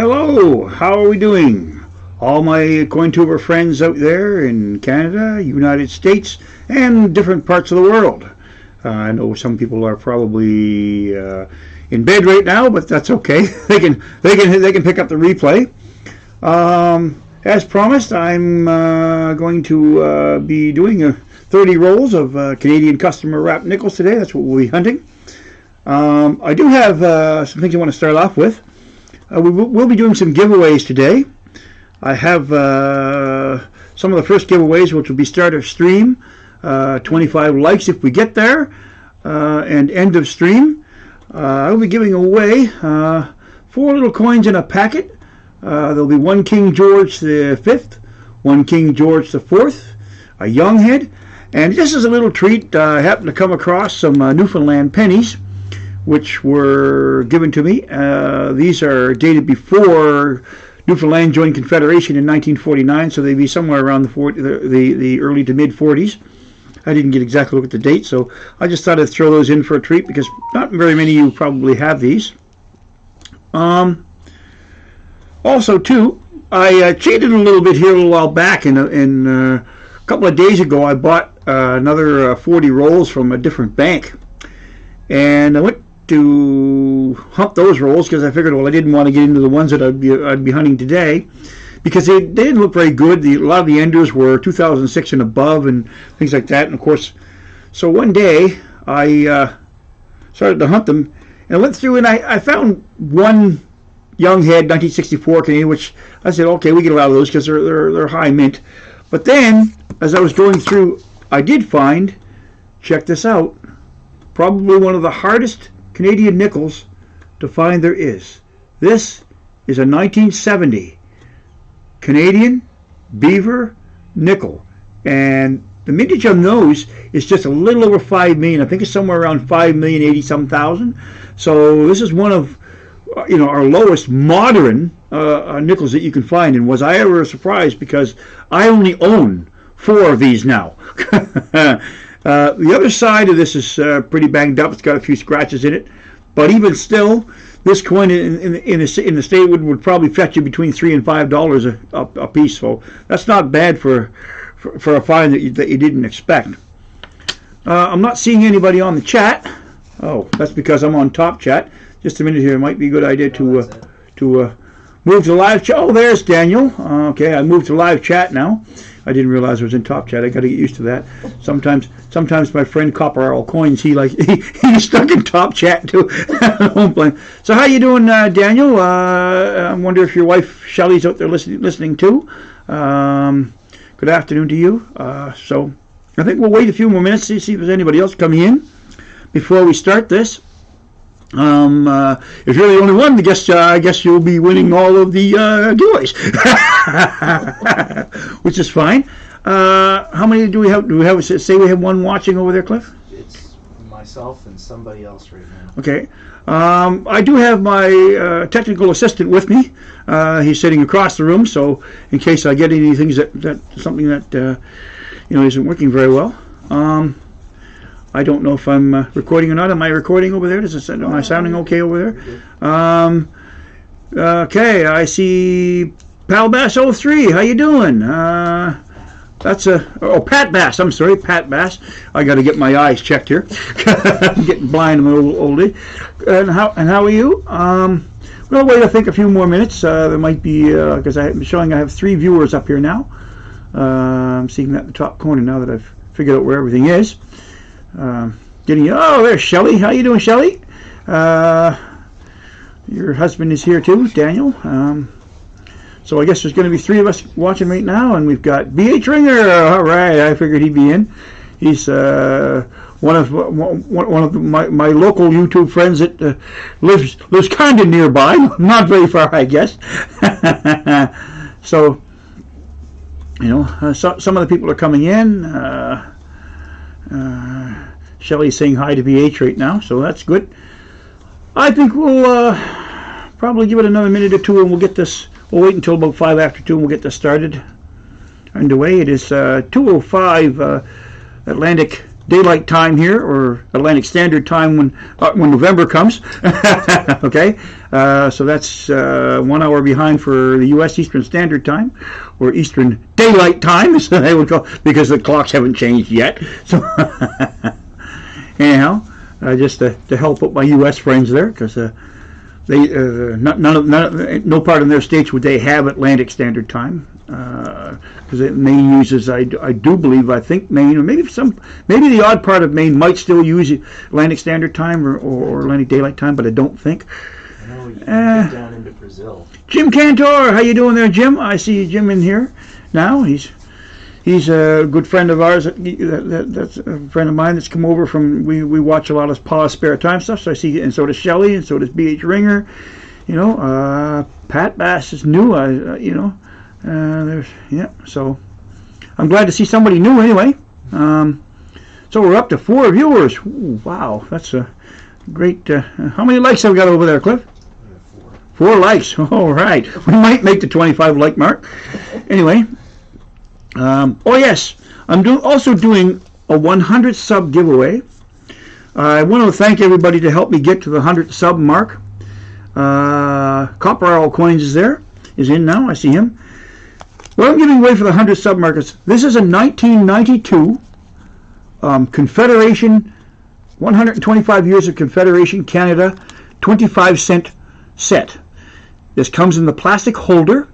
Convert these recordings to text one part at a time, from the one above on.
Hello, how are we doing? All my CoinTuber friends out there in Canada, United States, and different parts of the world. I know some people are probably in bed right now, but that's okay. They can pick up the replay. As promised, I'm going to be doing 30 rolls of Canadian customer wrapped nickels today. That's what we'll be hunting. I do have some things I want to start off with. We'll be doing some giveaways today. I have some of the first giveaways, which will be start of stream, 25 likes if we get there, and end of stream. I'll be giving away 4 little coins in a packet. There'll be 1 King George the 5th, 1 King George the 4th, a young head, and just as a little treat, I happened to come across some Newfoundland pennies, which were given to me. These are dated before Newfoundland joined Confederation in 1949, so they'd be somewhere around the early to mid 40s. I didn't get exactly look at the date, so I just thought I'd throw those in for a treat because not very many of you probably have these. Also, too, I cheated a little bit here a little while back. In a couple of days ago, I bought another 40 rolls from a different bank, and I went to hunt those rolls because I figured, well, I didn't want to get into the ones that I'd be hunting today because they didn't look very good. A lot of the enders were 2006 and above and things like that. And of course, so one day I started to hunt them, and I went through and I found one young head 1964 Canadian, which I said, okay, we get a lot of those because they're high mint. But then as I was going through, I did find, check this out, probably one of the hardest Canadian nickels to find there is. This is a 1970 Canadian beaver nickel, and the mintage on those is just a little over 5 million. I think it's somewhere around 5,080,000. So this is one of our lowest modern nickels that you can find. And was I ever surprised because I only own 4 of these now. The other side of this is pretty banged up. It's got a few scratches in it, but even still, this coin in the state would probably fetch you between $3 and $5 a piece. So that's not bad for a find that you didn't expect. I'm not seeing anybody on the chat. Oh, that's because I'm on top chat. Just a minute here. It might be a good idea to move to live chat. Oh, there's Daniel. Okay, I moved to live chat now. I didn't realize I was in top chat. I got to get used to that. Sometimes my friend Copper All Coins, he's stuck in top chat too. Don't blame. So how you doing, Daniel? I wonder if your wife Shelly's out there listening too. Good afternoon to you. So I think we'll wait a few more minutes to see if there's anybody else coming in before we start this. If you're the only one, I guess you'll be winning all of the giveaways, which is fine. How many do we have? Do we have? Say we have one watching over there, Cliff. It's myself and somebody else right now. Okay. I do have my technical assistant with me. He's sitting across the room, so in case I get any things that something that isn't working very well. I don't know if I'm recording or not. Am I recording over there? Am I sounding okay over there? Okay, I see Pal Bass 03. How you doing? That's Pat Bass. I'm sorry, Pat Bass. I got to get my eyes checked here. I'm getting blind. I'm a little oldie. And how are you? We'll wait. I think a few more minutes. There might be because I'm showing I have 3 viewers up here now. I'm seeing that in the top corner now that I've figured out where everything is. There's Shelly. How you doing, Shelly? Your husband is here too, Daniel. So I guess there's going to be 3 of us watching right now, and we've got B.H. Ringer. All right, I figured he'd be in. He's one of my local YouTube friends that lives kind of nearby, not very far, I guess. So some of the people are coming in. Shelly's saying hi to BH right now, so that's good. I think we'll probably give it another minute or two, and we'll get this. We'll wait until about 5 after 2, and we'll get this started underway. It is 2:05 Atlantic Daylight Time here, or Atlantic Standard Time when November comes. Okay, so that's 1 hour behind for the U.S. Eastern Standard Time, or Eastern Daylight Time, as they would call, because the clocks haven't changed yet. So anyhow, just to help out my U.S. friends there, because they no part in their states would they have Atlantic Standard Time. Because Maine uses, I do believe, I think Maine, or maybe the odd part of Maine might still use Atlantic Standard Time or Atlantic Daylight Time, but I don't think. I know you get down into Brazil. Jim Cantor, how you doing there, Jim? I see Jim in here now. He's a good friend of ours. That's a friend of mine that's come over from. We watch a lot of Pa's spare time stuff. So I see, and so does Shelley, and so does B.H. Ringer. You know, Pat Bass is new. You know. So I'm glad to see somebody new anyway. So we're up to 4 viewers. Ooh, wow, that's a great. How many likes have we got over there, Cliff? 4 likes. All right, we might make the 25 like mark. Anyway, oh yes, I'm also doing a 100 sub giveaway. I want to thank everybody to help me get to the 100 sub mark. Copper Owl Coins is in now. I see him. What I'm giving away for the 100 sub-markets, this is a 1992 Confederation, 125 years of Confederation Canada 25-cent set. This comes in the plastic holder.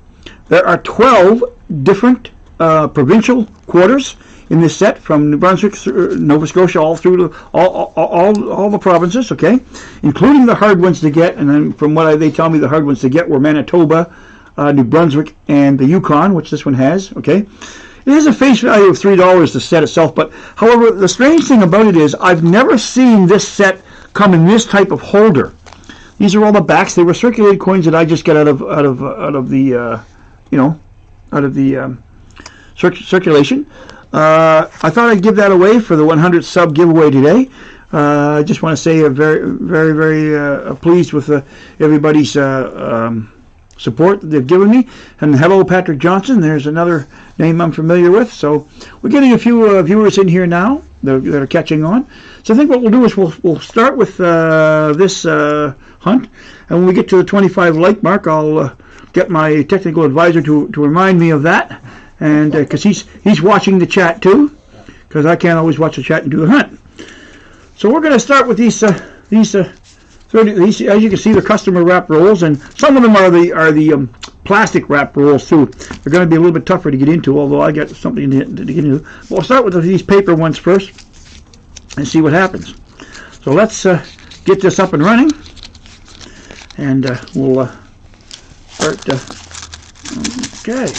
There are 12 different provincial quarters in this set, from New Brunswick, Nova Scotia, all through all the provinces, okay, including the hard ones to get. And then from what they tell me, the hard ones to get were Manitoba, New Brunswick, and the Yukon, which this one has. Okay, it has a face value of $3 to set itself, but however, the strange thing about it is I've never seen this set come in this type of holder. These are all the backs. They were circulated coins that I just got out of the circulation. I thought I'd give that away for the 100 sub giveaway today. I just want to say I'm very, very, very pleased with everybody's support that they've given me. And hello, Patrick Johnson. There's another name I'm familiar with. So we're getting a few viewers in here now that are catching on. So I think what we'll do is we'll start with this hunt, and when we get to the 25 like mark, I'll get my technical advisor to remind me of that, and because he's watching the chat too, because I can't always watch the chat and do the hunt. So we're going to start with these 30, as you can see, the customer wrap rolls, and some of them are the plastic wrap rolls too. They're going to be a little bit tougher to get into, although I got something to get into. But we'll start with these paper ones first and see what happens. So let's get this up and running, and we'll start. Okay,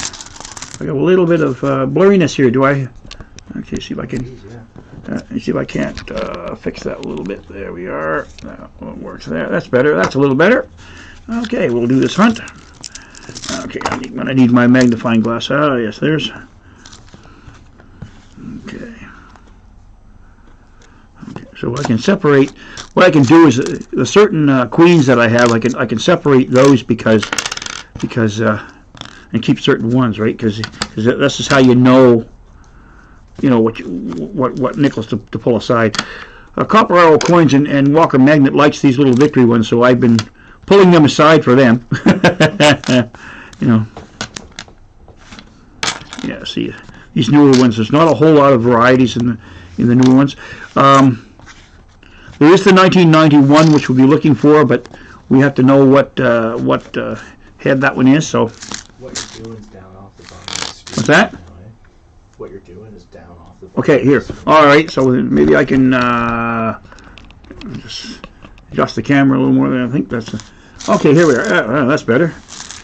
I got a little bit of blurriness here. Do I? Okay, see if I can. Let me see if I can't fix that a little bit. There we are. That one works there. That's better. That's a little better. Okay, we'll do this hunt. Okay, I need my magnifying glass. Oh, yes, there's. Okay. Okay, so I can separate. What I can do is the certain queens that I have, I can separate those because and keep certain ones, right? Because this is how you know. You know what nickels to pull aside. Copper Owl Coins and Walker Magnet likes these little victory ones, so I've been pulling them aside for them. You know, yeah. See, these newer ones. There's not a whole lot of varieties in the newer ones. There is the 1991, which we'll be looking for, but we have to know what head that one is. So. What you're doing is down off the bottom of the screen. What's that? What you're doing is down off the bottom. Okay, here. All right, so maybe I can just adjust the camera a little more. Than I think that's. Okay, here we are. That's better.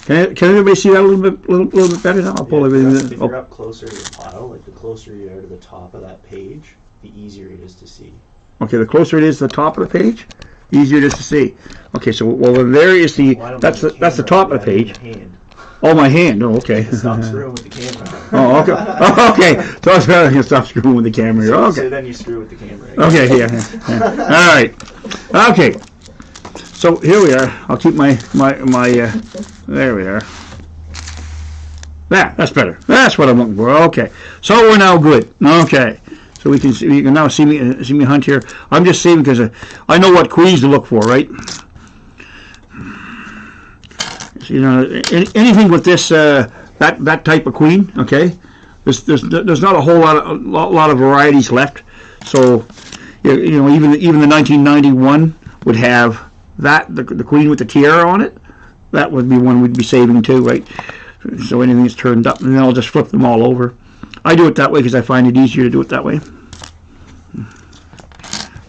Can everybody see that a little bit better now? I'll pull everything. If you're up closer to the pile, like the closer you are to the top of that page, the easier it is to see. Okay, the closer it is to the top of the page, the easier it is to see. Okay, so there is the that's the top of the page. Oh, my hand. Oh, okay. Stop screwing with the camera. Oh, okay. Oh, okay. So I was going to stop screwing with the camera. Okay. So then you screw with the camera. Okay, yeah. All right. Okay. So here we are. I'll keep my there we are. That's better. That's what I'm looking for. Okay. So we're now good. Okay. So you can now see me hunt here. I'm just saving because I know what queens to look for, right? So, you know, anything with this that type of queen, okay? There's not a whole lot of varieties left. So you know, even the 1991 would have that the queen with the tiara on it. That would be one we'd be saving too, right? So anything that's turned up, and then I'll just flip them all over. I do it that way because I find it easier to do it that way.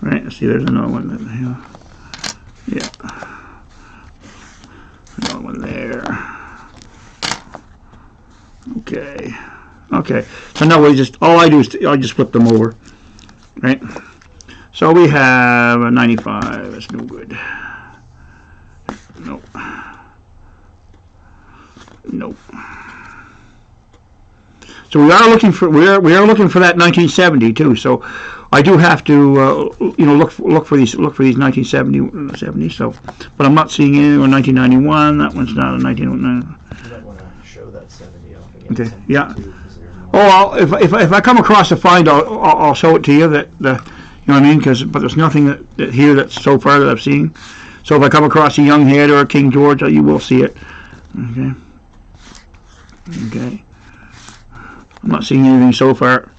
Right, let's see, there's another one. Yeah. Another one there. Okay. Okay. So now all I do is I just flip them over. Right? So we have a 95. That's no good. Nope. Nope. So we are looking for that 1970 too. So I do have to you know, look for these 1970. So, but I'm not seeing any. Or 1991. That one's not a 1909. You might want to show that 70 off again. Okay. Yeah. Oh, if I come across a find, I'll show it to you. That you know what I mean? But there's nothing that here that's so far that I've seen. So if I come across a young head or a King George, you will see it. Okay. Okay. I'm not seeing anything so far.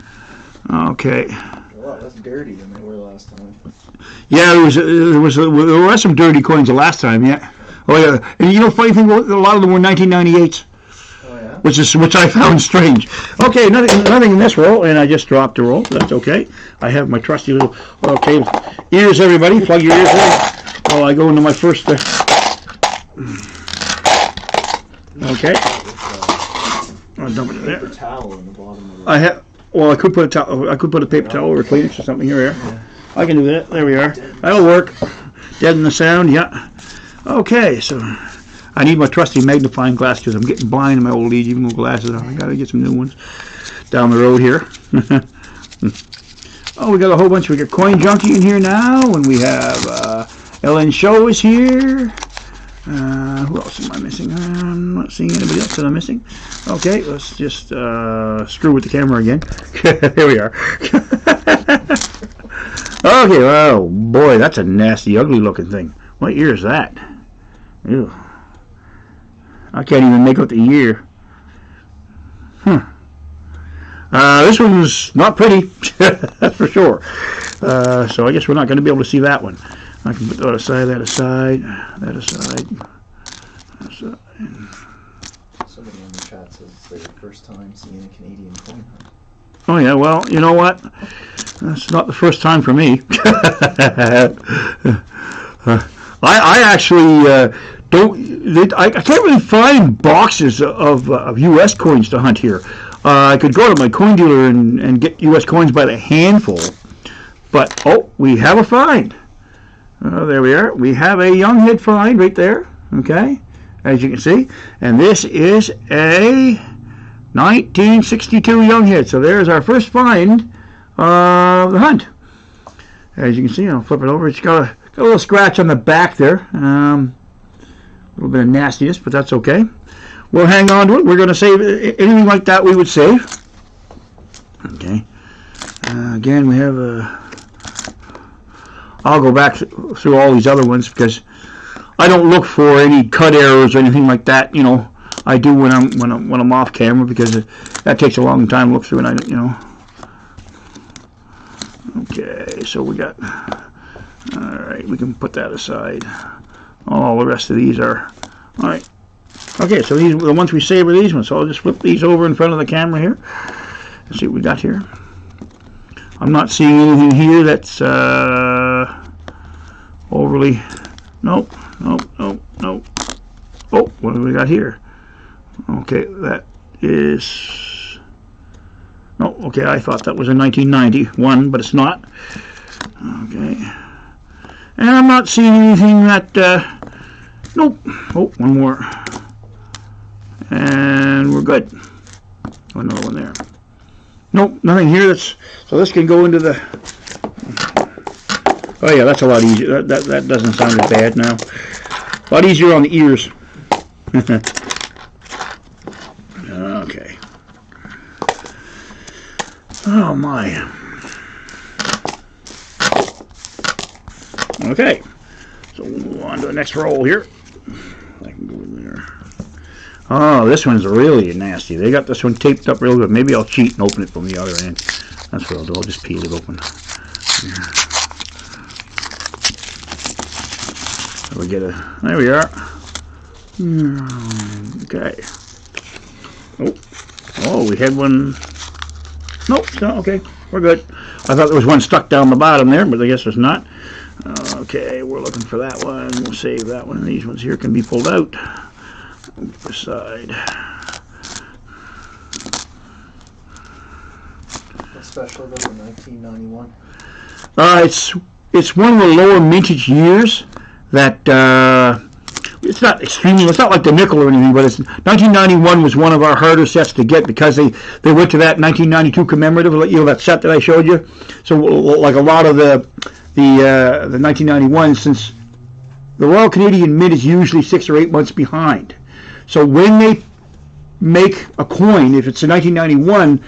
Okay. A lot less dirty than they were last time. Yeah, there were some dirty coins the last time. Yeah. Oh yeah. And you know, funny thing, a lot of them were 1998s. Oh yeah. Which I found strange. Okay, nothing in this roll, and I just dropped a roll. That's okay. I have my trusty little ears. Everybody, plug your ears in. While I go into my first. Okay. I'll dump it in there. Paper towel in the bottom of it. I have. Well, I could put a towel. I could put a paper towel or Kleenex or something here. Yeah. I can do that. There we are. That'll work. Deaden the sound. Yeah. Okay. So I need my trusty magnifying glass because I'm getting blind in my old age. Even with glasses on, I gotta get some new ones down the road here. Oh, we got a whole bunch. We got Coin Junkie in here now, and we have Ellen Show is here. Who else am I missing? I'm not seeing anybody else that I'm missing. Okay, let's just screw with the camera again. There we are. Okay, oh boy, that's a nasty, ugly looking thing. What year is that? Ew. I can't even make out the year. This one's not pretty, that's for sure. So I guess we're not going to be able to see that one. I can put that aside, that aside, that aside, that aside. Somebody in the chat says it's their first time seeing a Canadian coin hunt. Oh yeah, well, you know what? That's not the first time for me. I actually I can't really find boxes of U.S. coins to hunt here. I could go to my coin dealer and get U.S. coins by the handful. But, oh, we have a find. There we are. We have a young head find right there. Okay, as you can see. And this is a 1962 young head. So there's our first find of the hunt. As you can see, I'll flip it over. It's got a little scratch on the back there. A little bit of nastiness, but that's okay. We'll hang on to it. We're going to save anything like that we would save. Okay. Again, we have a... I'll go back through all these other ones because I don't look for any cut errors or anything like that. You know, I do when I'm off camera because that takes a long time to look through, and Okay, so we got. All right, we can put that aside. All the rest of these are. All right. Okay, so these the ones we saved are these ones. So I'll just flip these over in front of the camera here. Let's see what we got here. I'm not seeing anything here that's overly. Nope. Oh, what do we got here? Okay, that is. No, okay, I thought that was a 1991, but it's not. Okay. And I'm not seeing anything that. Nope. Oh, one more. And we're good. Another one there. Nope, nothing here. So this can go into the. Oh yeah, that's a lot easier. That doesn't sound as bad now. A lot easier on the ears. Okay. Oh my. Okay, so on to the next roll here. I can go in there. Oh, this one's really nasty. They got this one taped up real good. Maybe I'll cheat and open it from the other end. That's what I'll do. I'll just peel it open. Here. There we are. Okay. Oh, we had one. Nope, no, okay. We're good. I thought there was one stuck down the bottom there, but I guess there's not. Okay, we're looking for that one. We'll save that one. These ones here can be pulled out. Side. Especially about 1991. It's one of the lower mintage years that it's not extremely. It's not like the nickel or anything, but it's 1991 was one of our harder sets to get because they went to that 1992 commemorative, that set that I showed you. So like a lot of the 1991, since the Royal Canadian Mint is usually 6 or 8 months behind. So when they make a coin, if it's a 1991,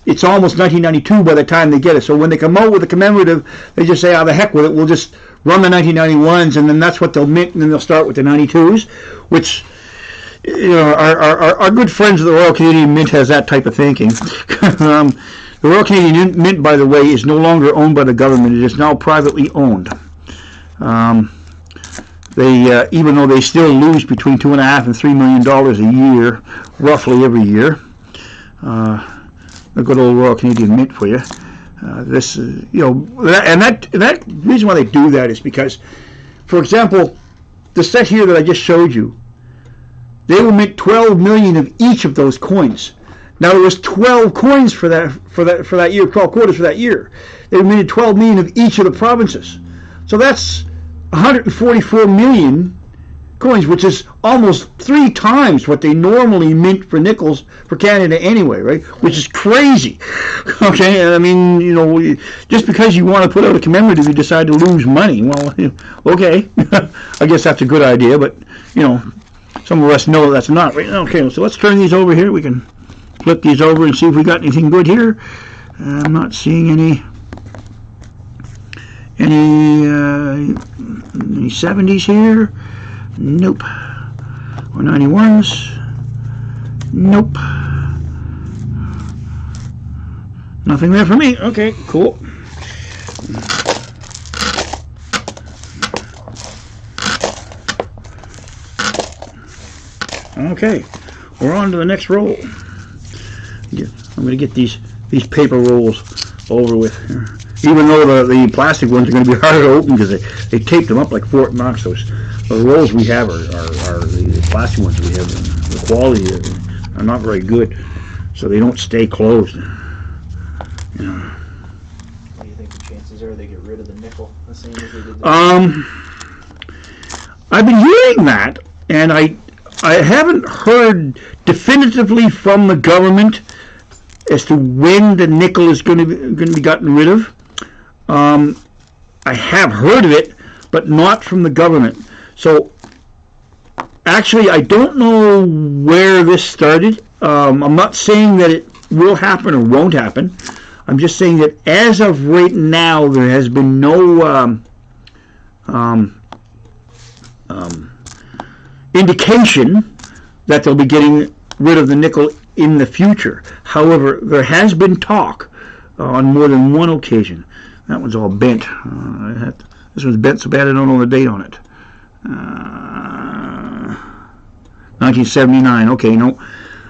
it's almost 1992 by the time they get it. So when they come out with a commemorative, they just say, the heck with it, we'll just run the 1991s, and then that's what they'll mint, and then they'll start with the 92s, which, our good friends of the Royal Canadian Mint has that type of thinking. The Royal Canadian Mint, by the way, is no longer owned by the government. It is now privately owned. They, even though they still lose between $2.5 and $3 million a year, roughly every year, a good old Royal Canadian Mint for you. This is, that reason why they do that is because, for example, the set here that I just showed you, they will mint 12 million of each of those coins. Now there was 12 coins for that year, 12 quarters for that year. They minted 12 million of each of the provinces. So that's 144 million coins, which is almost 3 times what they normally mint for nickels for Canada anyway, right? Which is crazy. Okay, I mean, just because you want to put out a commemorative, you decide to lose money. Well, okay, I guess that's a good idea, but some of us know that's not right. Okay, so let's turn these over here. We can flip these over and see if we got anything good here. I'm not seeing any 70s here. Nope. Or 91s. Nope. Nothing there for me. Okay, cool. Okay, we're on to the next roll. I'm going to get these paper rolls over with here. Even though the plastic ones are going to be harder to open because they taped them up like Fort Knox. The rolls we have are the plastic ones we have. The quality are not very good, so they don't stay closed. What do you think the chances are they get rid of the nickel the same as they did? I've been hearing that, and I haven't heard definitively from the government as to when the nickel is going to be gotten rid of. I have heard of it, but not from the government. So, actually, I don't know where this started. I'm not saying that it will happen or won't happen. I'm just saying that as of right now, there has been no indication that they'll be getting rid of the nickel in the future. However, there has been talk on more than one occasion. That one's all bent. This one's bent so bad I don't know the date on it. 1979. Okay, no.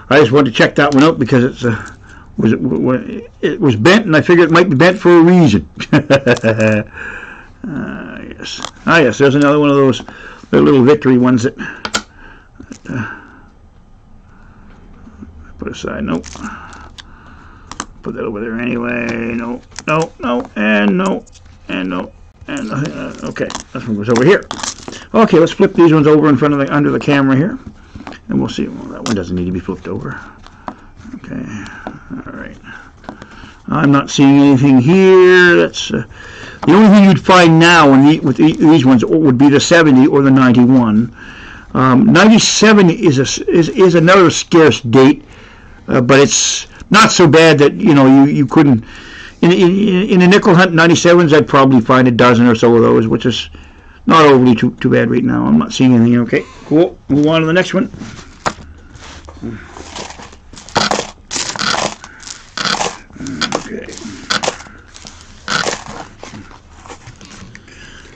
I just wanted to check that one out because it was bent, and I figured it might be bent for a reason. Yes. Yes. There's another one of those little victory ones that put aside. Nope. Put that over there anyway. No, and no, and no, and okay. This one goes over here. Okay, let's flip these ones over in front of under the camera here, and we'll see. Well, that one doesn't need to be flipped over. Okay, all right. I'm not seeing anything here. That's the only thing you'd find now with these ones would be the 70 or the 91. 97 is another scarce date, but it's not so bad that you couldn't. In a nickel hunt, 97s, I'd probably find a dozen or so of those, which is not overly too bad right now. I'm not seeing anything. Okay, cool. Move on to the next one. Okay.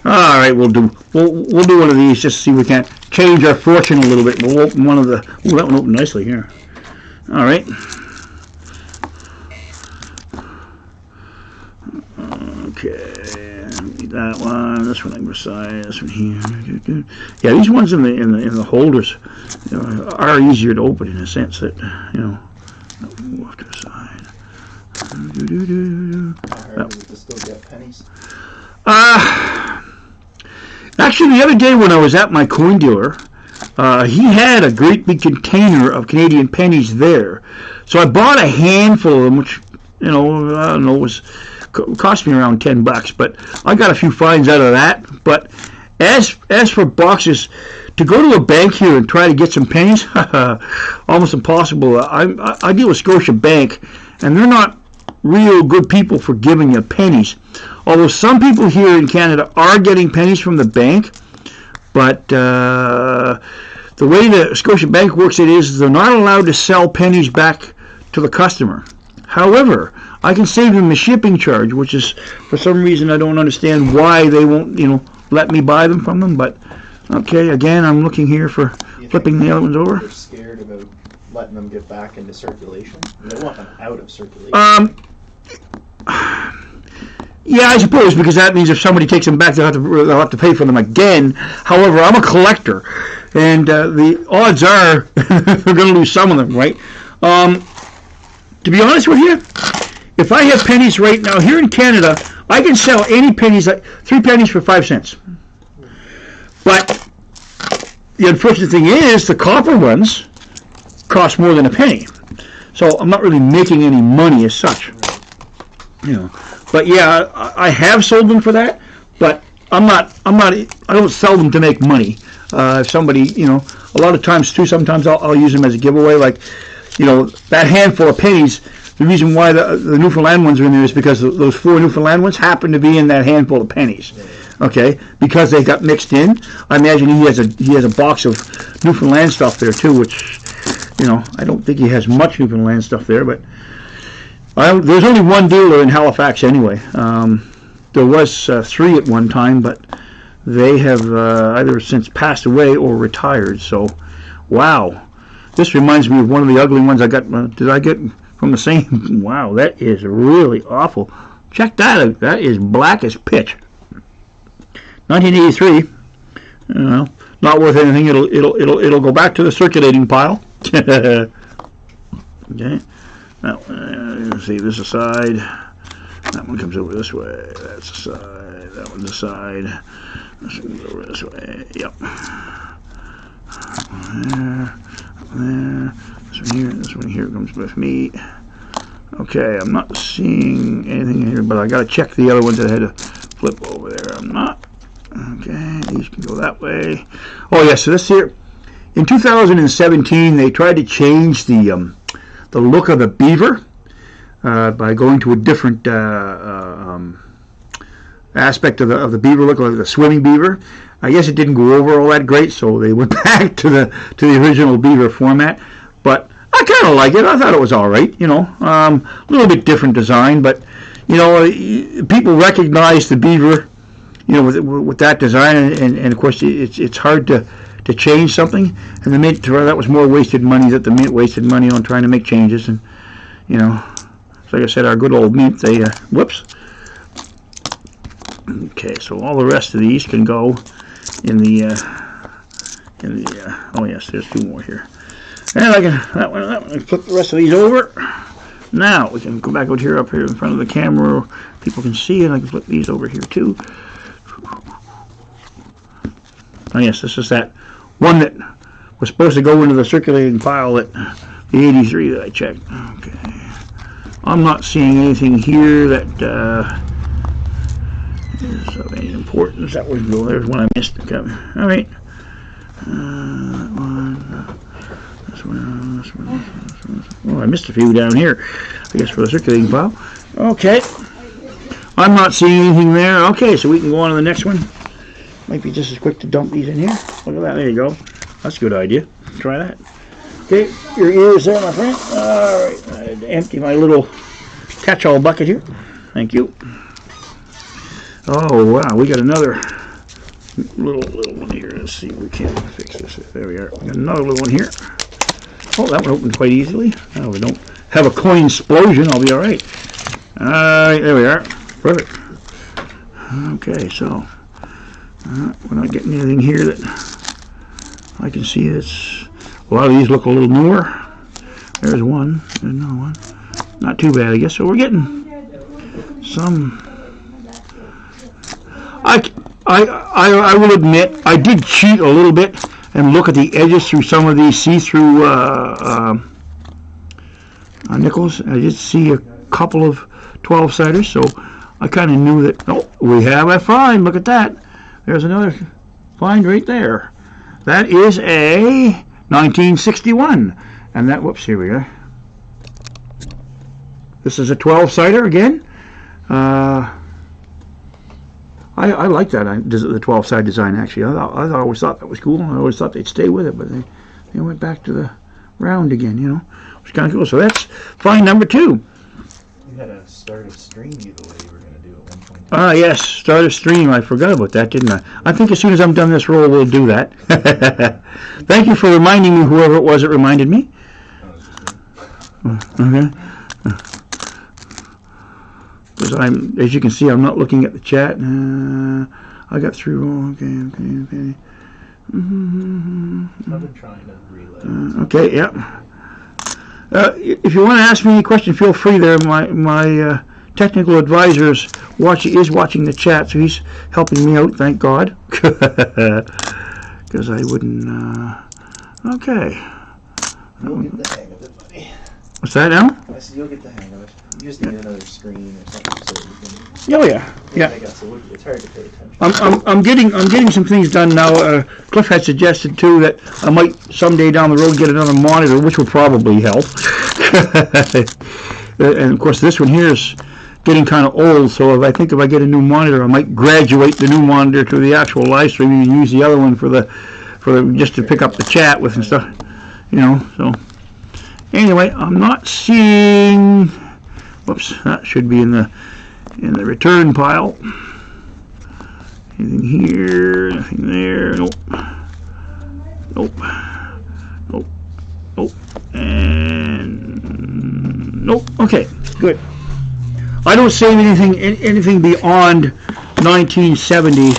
All right, we'll do one of these just to see if we can't change our fortune a little bit. We'll open one of the. Oh, that one opened nicely here. All right. Okay, that one. This one I can beside. This one here. Yeah, these ones in the holders are easier to open in a sense that move off to the side. How hard is it to still get pennies? Actually, the other day when I was at my coin dealer, he had a great big container of Canadian pennies there. So I bought a handful of them, which, I don't know, cost me around $10, but I got a few finds out of that. But as for boxes, to go to a bank here and try to get some pennies, almost impossible. I deal with Scotia Bank, and they're not real good people for giving you pennies. Although some people here in Canada are getting pennies from the bank, but the way the Scotia Bank works it is they're not allowed to sell pennies back to the customer. However, I can save them the shipping charge, which is, for some reason, I don't understand why they won't, let me buy them from them. But, okay, again, I'm looking here for flipping the other ones over. They're scared about letting them get back into circulation. They want them out of circulation. Yeah, I suppose, because that means if somebody takes them back, they'll have to pay for them again. However, I'm a collector, and the odds are we're going to lose some of them, right? To be honest with you, if I have pennies right now here in Canada, I can sell any pennies, like 3 pennies for 5 cents. But the unfortunate thing is the copper ones cost more than a penny, so I'm not really making any money as such. But yeah, I have sold them for that, but I don't sell them to make money. If somebody, a lot of times too, sometimes I'll use them as a giveaway. Like, that handful of pennies, the reason why the Newfoundland ones are in there is because those 4 Newfoundland ones happen to be in that handful of pennies. Okay, because they got mixed in. I imagine he has a box of Newfoundland stuff there too, which, I don't think he has much Newfoundland stuff there, but there's only one dealer in Halifax anyway. There was 3 at one time, but they have either since passed away or retired. So, wow. This reminds me of one of the ugly ones I got. Did I get from the same? Wow, that is really awful. Check that out. That is black as pitch. 1983. Not worth anything. It'll go back to the circulating pile. Okay. Now, let's see, this aside. That one comes over this way. That's the side. That one's the side. This one goes over this way. Yep. There. This one here comes with me. Okay, I'm not seeing anything here, but I got to check the other ones that I had to flip over there. I'm not. Okay, these can go that way. Oh, yeah, so this here. In 2017, they tried to change the look of the beaver by going to a different aspect of the beaver look, like the swimming beaver. I guess it didn't go over all that great, so they went back to the original beaver format. But I kind of like it. I thought it was all right. A little bit different design, but people recognize the beaver, with that design, and of course it's hard to change something. And the Mint, that was more wasted money that the Mint wasted money on trying to make changes. And like I said, our good old Mint, they whoops. Okay, so all the rest of these can go in the oh yes, there's 2 more here. And I can that one flip the rest of these over. Now we can go back over here, up here in front of the camera. People can see it. I can flip these over here too. Oh yes, this is that one that was supposed to go into the circulating pile at the 83 that I checked. Okay, I'm not seeing anything here that is of any importance. That would go. There's one I missed. Okay. All right. That one. This one. This one. Oh, I missed a few down here. I guess for the circulating pile. Okay. I'm not seeing anything there. Okay, so we can go on to the next one. Might be just as quick to dump these in here. Look at that. There you go. That's a good idea. Try that. Okay, your ears there, my friend. All right. I had to empty my little catch-all bucket here. Thank you. Oh, wow. We got another little one here. Let's see if we can fix this. There we are. We got another little one here. Oh, that one opened quite easily. Oh, we don't have a coin explosion. I'll be all right. All right, there we are. Perfect. Okay, so we're not getting anything here that I can see. It's a lot of these look a little newer. There's one. There's another one. Not too bad, I guess. So we're getting some. I will admit I did cheat a little bit and look at the edges through some of these see-through nickels. I did see a couple of 12-siders, so I kind of knew that. Oh, we have a find. Look at that. There's another find right there. That is a 1961, and that. Whoops, here we go. This is a 12-sider again. I like that, the 12-side design, actually. I always thought that was cool. I always thought they'd stay with it, but they went back to the round again, you know. It was kind of cool. So that's find number 2. You had a start of stream giveaway you were going to do at one point. Ah, yes, start of stream. I forgot about that, didn't I? I think as soon as I'm done this roll, we'll do that. Thank you for reminding me, whoever it was that reminded me. Okay. Because as you can see, I'm not looking at the chat. I got through. Okay. I've been trying to relay. Okay, yeah. If you want to ask me any question, feel free. There, my technical advisor is watching the chat, so he's helping me out. Thank God, because I wouldn't. Okay. You'll get the hang of it, buddy. What's that now? I said you'll get the hang of it. You just need another screen or something so you can. Oh yeah, yeah. I guess it's hard to pay attention. I'm getting some things done now. Cliff had suggested too that I might someday down the road get another monitor, which will probably help. And of course, this one here is getting kind of old. So if I get a new monitor, I might graduate the new monitor to the actual live stream and use the other one for just to pick up the chat with and stuff. You know. So anyway, I'm not seeing. Whoops, that should be in the return pile. Anything here? Nothing there. Nope. Nope. Nope. Nope. And nope. Okay, good. I don't save anything beyond 1970.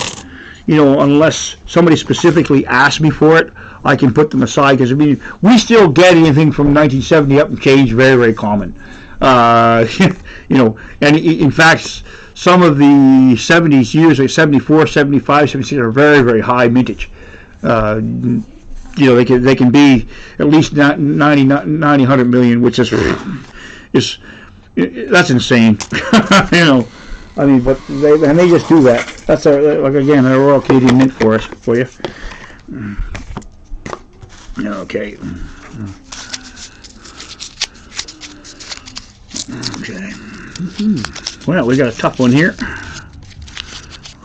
You know, unless somebody specifically asks me for it, I can put them aside. Because I mean, we still get anything from 1970 up and change. Very, very common. You know, and in fact, some of the 70s years, like 74, 75, 76, are very, very high mintage. You know, they can be at least 90, 100 million, which is that's insane. You know, I mean, but they just do that. That's like again, a Royal Canadian Mint for you. Okay. Okay. Well, we got a tough one here.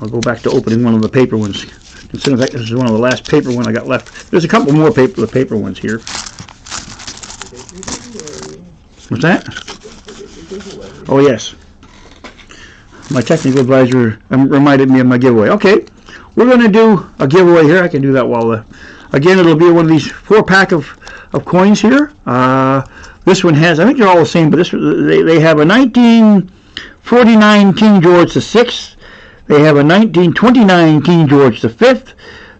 I'll go back to opening one of the paper ones. Considering that this is one of the last paper one I got left. There's a couple more paper ones here. What's that? Oh yes. My technical advisor reminded me of my giveaway. Okay, we're going to do a giveaway here. I can do that while again, it'll be one of these 4-pack of coins here. This one has, I think they're all the same, but they have a 1949 King George VI. They have a 1929 King George V.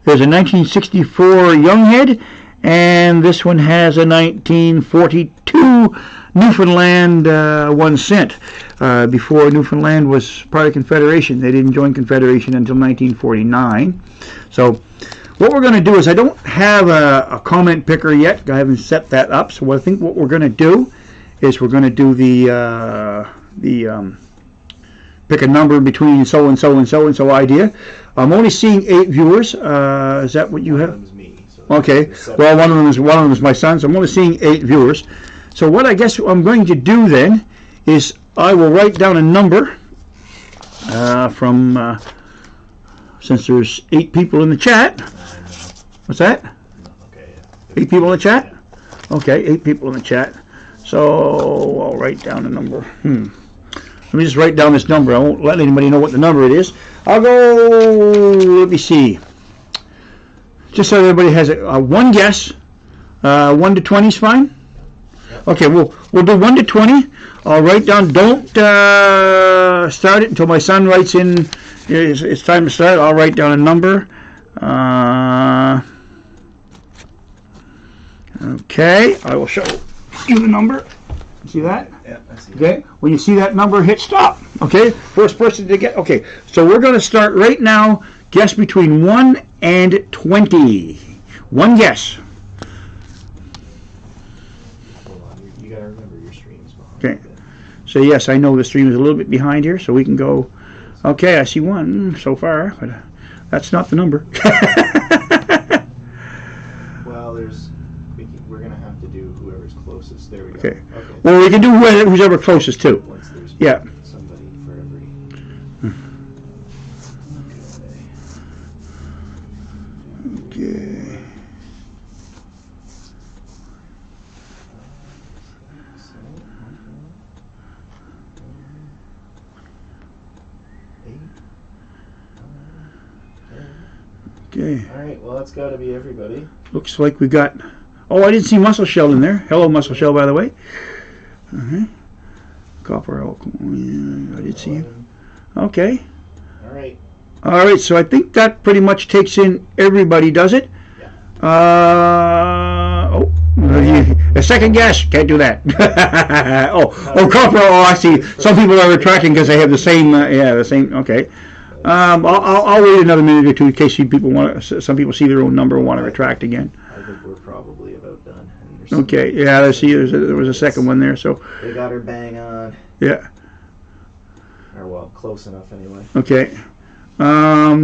There's a 1964 Younghead, and this one has a 1942 Newfoundland 1 cent. Before Newfoundland was part of Confederation, they didn't join Confederation until 1949. So what we're going to do is, I don't have a comment picker yet. I haven't set that up. So I think what we're going to do is we're going to do the pick a number between so and so and so and so idea. I'm only seeing 8 viewers. Is that what you have? One of them's me. So okay. Well, one of them is my son. So I'm only seeing 8 viewers. So what I guess I'm going to do then is I will write down a number from since there's 8 people in the chat. What's that? Okay. 8 people in the chat? Okay, 8 people in the chat. So I'll write down the number. Let me just write down this number. I won't let anybody know what the number it is. I'll go, let me see. Just so everybody has one guess. 1 to 20 is fine? Okay, we'll do 1 to 20. I'll write down, don't start it until my son writes in, it's time to start. I'll write down a number. Okay, I will show you the number. See that? Yeah, I see. Okay, when you see that number, hit stop. Okay, first person to get, okay, so we're going to start right now. Guess between 1 and 20. One guess. Hold on, you gotta remember your stream's behind. Okay, so yes, I know the stream is a little bit behind here, so we can go, okay, I see 1 so far, but that's not the number. Well, we're gonna have to do whoever's closest. There we go. Okay. Well, we can do who's ever closest too. Once there's Yeah. somebody for every. Okay. Okay. All right. Well, that's got to be everybody. Looks like we got. Oh, I didn't see Muscle Shell in there. Hello, Muscle Shell, by the way. Copper elk. Yeah, I did see you. Okay. All right. All right. So I think that pretty much takes in everybody, does it? Yeah. A second guess. Can't do that. Copper. Oh, I see. Some people are retracting because they have the same. The same. Okay. I'll wait another minute or two in case some people see their own number and want to retract again. I think we're probably about done. Okay, yeah, let's see, there was a second one there, so. They got her bang on. Yeah. Or well, close enough anyway. Okay. Are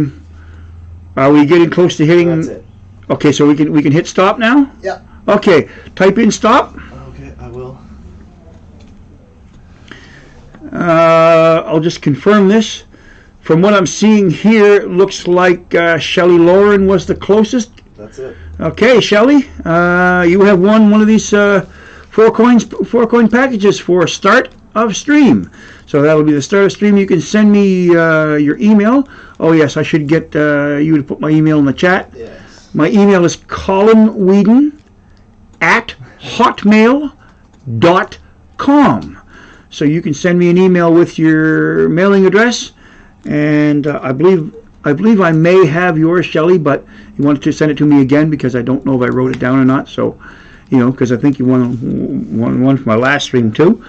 we getting close to hitting? That's it. Okay, so we can hit stop now? Yeah. Okay, type in stop. Okay, I will. I'll just confirm this. From what I'm seeing here, it looks like Shelley Lauren was the closest. That's it. Okay, Shelley, you have won one of these 4-coin packages for start of stream. So that'll be the start of stream. You can send me your email. Oh yes, I should get you to put my email in the chat. Yes. My email is colinwhedon@hotmail.com. So you can send me an email with your mailing address, and I believe I may have yours, Shelley, but you wanted to send it to me again because I don't know if I wrote it down or not. So, because I think you won one for my last stream too.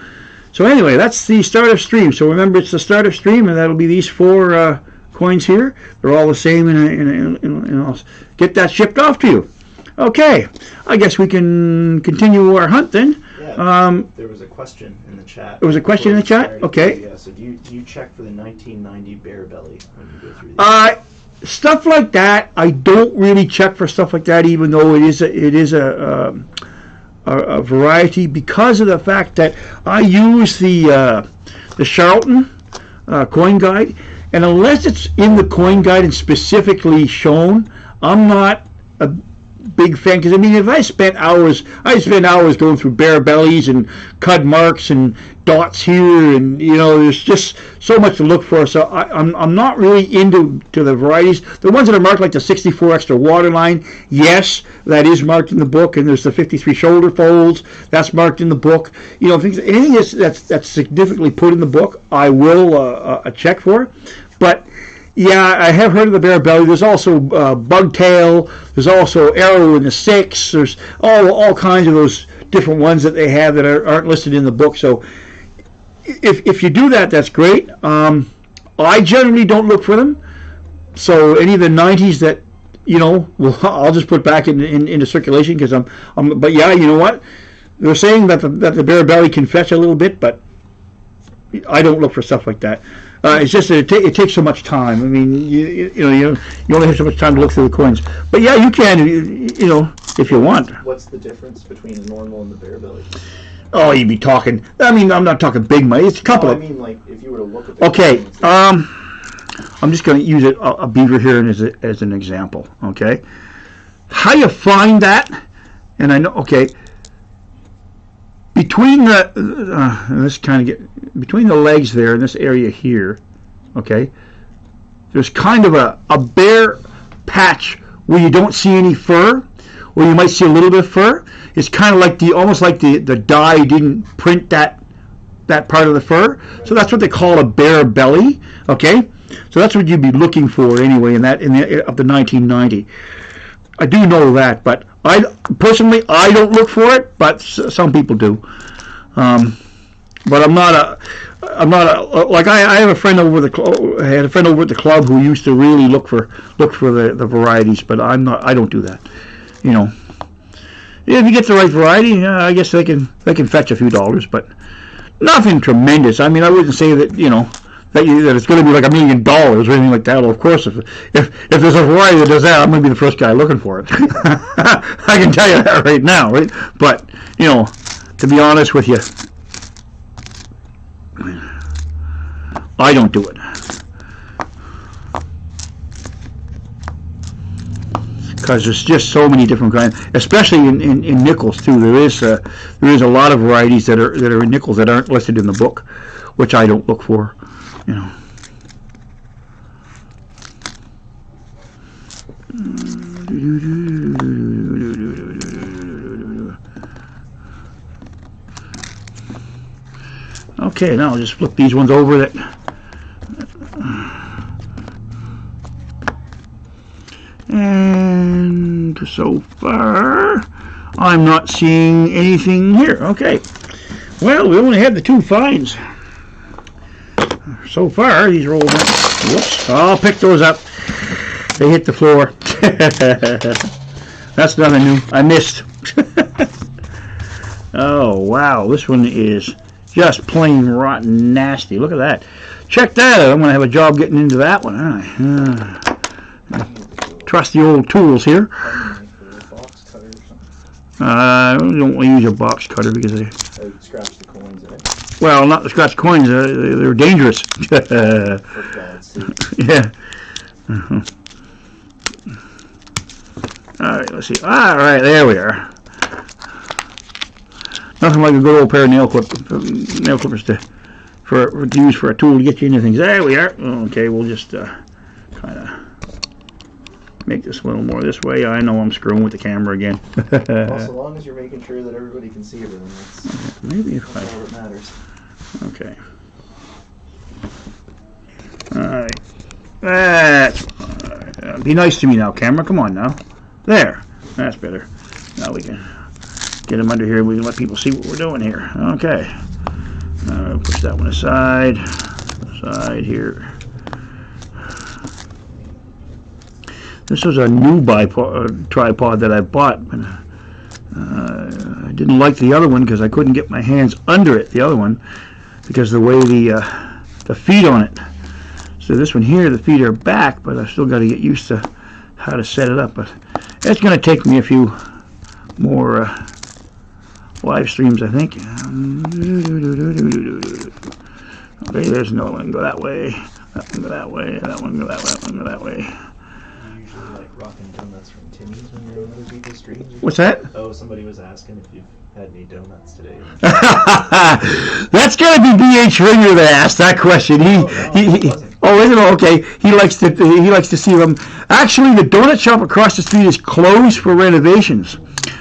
So anyway, that's the start of stream. So remember, it's the start of stream, and that'll be these 4 coins here. They're all the same, and I'll get that shipped off to you. Okay, I guess we can continue our hunt then. Yeah, there was a question in the chat. There was a question in the chat? Okay. Yeah, so do you check for the 1990 bear belly when you go through these? Stuff like that, I don't really check for stuff like that, even though it is a variety, because of the fact that I use the Charlton coin guide, and unless it's in the coin guide and specifically shown, I'm not a big fan, because I mean, if I spend hours going through bare bellies and cud marks and dots here, and there's just so much to look for. So I'm not really into the varieties. The ones that are marked like the 64 extra waterline, yes, that is marked in the book, and there's the 53 shoulder folds, that's marked in the book. Anything that's significantly put in the book, I will check for, but. Yeah, I have heard of the bare belly. There's also bugtail. There's also arrow in the 6. There's all kinds of those different ones that they have that aren't listed in the book. So if you do that, that's great. I generally don't look for them. So any of the 90s that I'll just put back into circulation because I'm. But yeah, you know what? They're saying that the bare belly can fetch a little bit, but I don't look for stuff like that. It's just that it takes so much time. I mean, you only have so much time to look through the coins. But yeah, you can, if you want. What's the difference between the normal and the bare belly? Oh, you'd be talking. I mean, I'm not talking big money. It's a couple I of. mean, like if you were to look at the. Okay. I'm just going to use a beaver here as an example. Okay, how you find that? And I know, okay, between the between the legs there and this area here, okay, there's kind of a bare patch where you don't see any fur, or you might see a little bit of fur. It's kind of like almost like the dye didn't print that part of the fur. So that's what they call a bare belly. Okay, so that's what you'd be looking for anyway of the 1990. I do know that, but I personally don't look for it, but some people do. But I'm not like I have a friend over I had a friend over at the club who used to really look for the varieties, but I don't do that. You know, if you get the right variety, I guess they can fetch a few dollars, but nothing tremendous. I mean, I wouldn't say that that it's going to be like $1 million or anything like that. Well, of course, if there's a variety that does that, I'm going to be the first guy looking for it. I can tell you that right now, right? But to be honest with you, I don't do it. Because there's just so many different kinds, especially in nickels too. There is a lot of varieties that are in nickels that aren't listed in the book, which I don't look for. Okay, now I'll just flip these ones over and so far I'm not seeing anything here. Okay, well, we only had the 2 finds so far. These are all whoops, I'll pick those up. They hit the floor. That's nothing new. I missed. Oh wow, this one is just plain rotten nasty. Look at that. Check that out. I'm going to have a job getting into that one, aren't I? Trust the old tools here. I don't want to use a box cutter because they scratch the coins in it. Well, not the scratch coins. They're dangerous. Yeah. All right. Let's see. All right. There we are. Nothing like a good old pair of nail clippers to use for a tool to get you into things. There we are. Okay. We'll just kind of make this a little more this way. I know I'm screwing with the camera again. Well, so long as you're making sure that everybody can see everything, that's all that matters. Okay. All right. That's be nice to me now, camera. Come on now. There. That's better. Now we can get them under here. We can let people see what we're doing here. Okay. Push that one aside. Aside here. This was a new tripod that I bought. But, I didn't like the other one because I couldn't get my hands under it. The other one, because the way the feet on it. So this one here, the feet are back, but I've still got to get used to how to set it up. But it's going to take me a few more live streams, I think. Okay, there's another one. Go that way. That one go that way. That one go that way. That one go that way. Rocking donuts from Timmy's when you're on other people's streams? What's that? Oh, somebody was asking if you've had any donuts today. That's got to be B.H. Ringer that asked that question. Oh, isn't it? Okay. He likes to see them. Actually, the donut shop across the street is closed for renovations,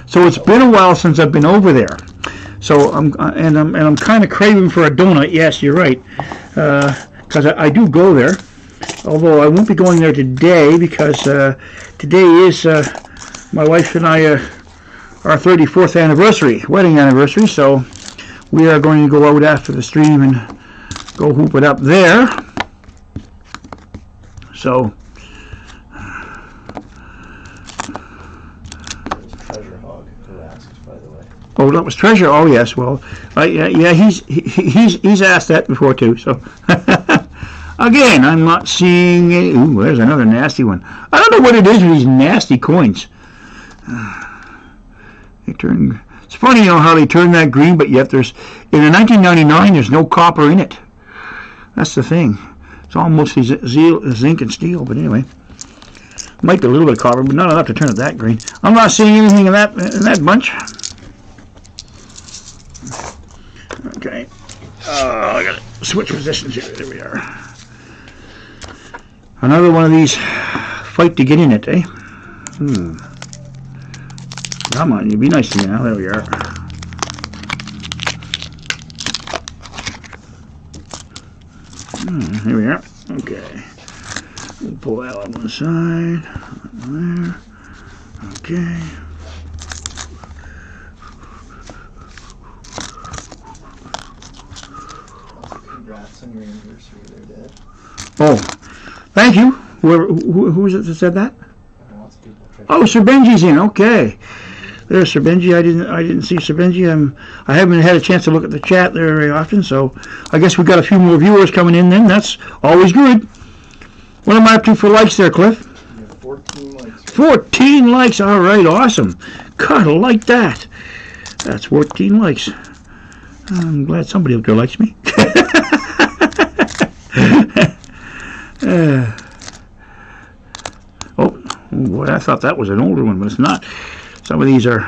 so it's been a while since I've been over there. So I'm kind of craving for a donut. Yes, you're right, because I do go there. Although I won't be going there today because today is my wife and I our 34th wedding anniversary. So we are going to go out after the stream and go hoop it up there. So Treasure Hog who asked, by the way. Oh, that was Treasure. Oh yes, well, yeah, he's asked that before too. So. Again, I'm not seeing any. Ooh, there's another nasty one. I don't know what it is with these nasty coins. It's funny, how they turn that green, but yet in the 1999, there's no copper in it. That's the thing. It's all mostly zinc and steel, but anyway. Might be a little bit of copper, but not enough to turn it that green. I'm not seeing anything in that bunch. Okay. I gotta switch positions here. There we are. Another one of these fight to get in it, eh? Come on, you be nice to me now. There we are. Here we are. Okay. We'll pull that on one side. There. Okay. Congrats on your anniversary there, Dad. Oh, thank you. Who was it that said that? Lots of people. Oh, Sir Benji's in. Okay. There's Sir Benji. I didn't see Sir Benji. I haven't had a chance to look at the chat there very often, so I guess we've got a few more viewers coming in then. That's always good. What am I up to for likes there, Cliff? You have 14 likes. 14 likes. All right, awesome. God, I like that. That's 14 likes. I'm glad somebody up there likes me. Oh boy, I thought that was an older one, but it's not. Some of these are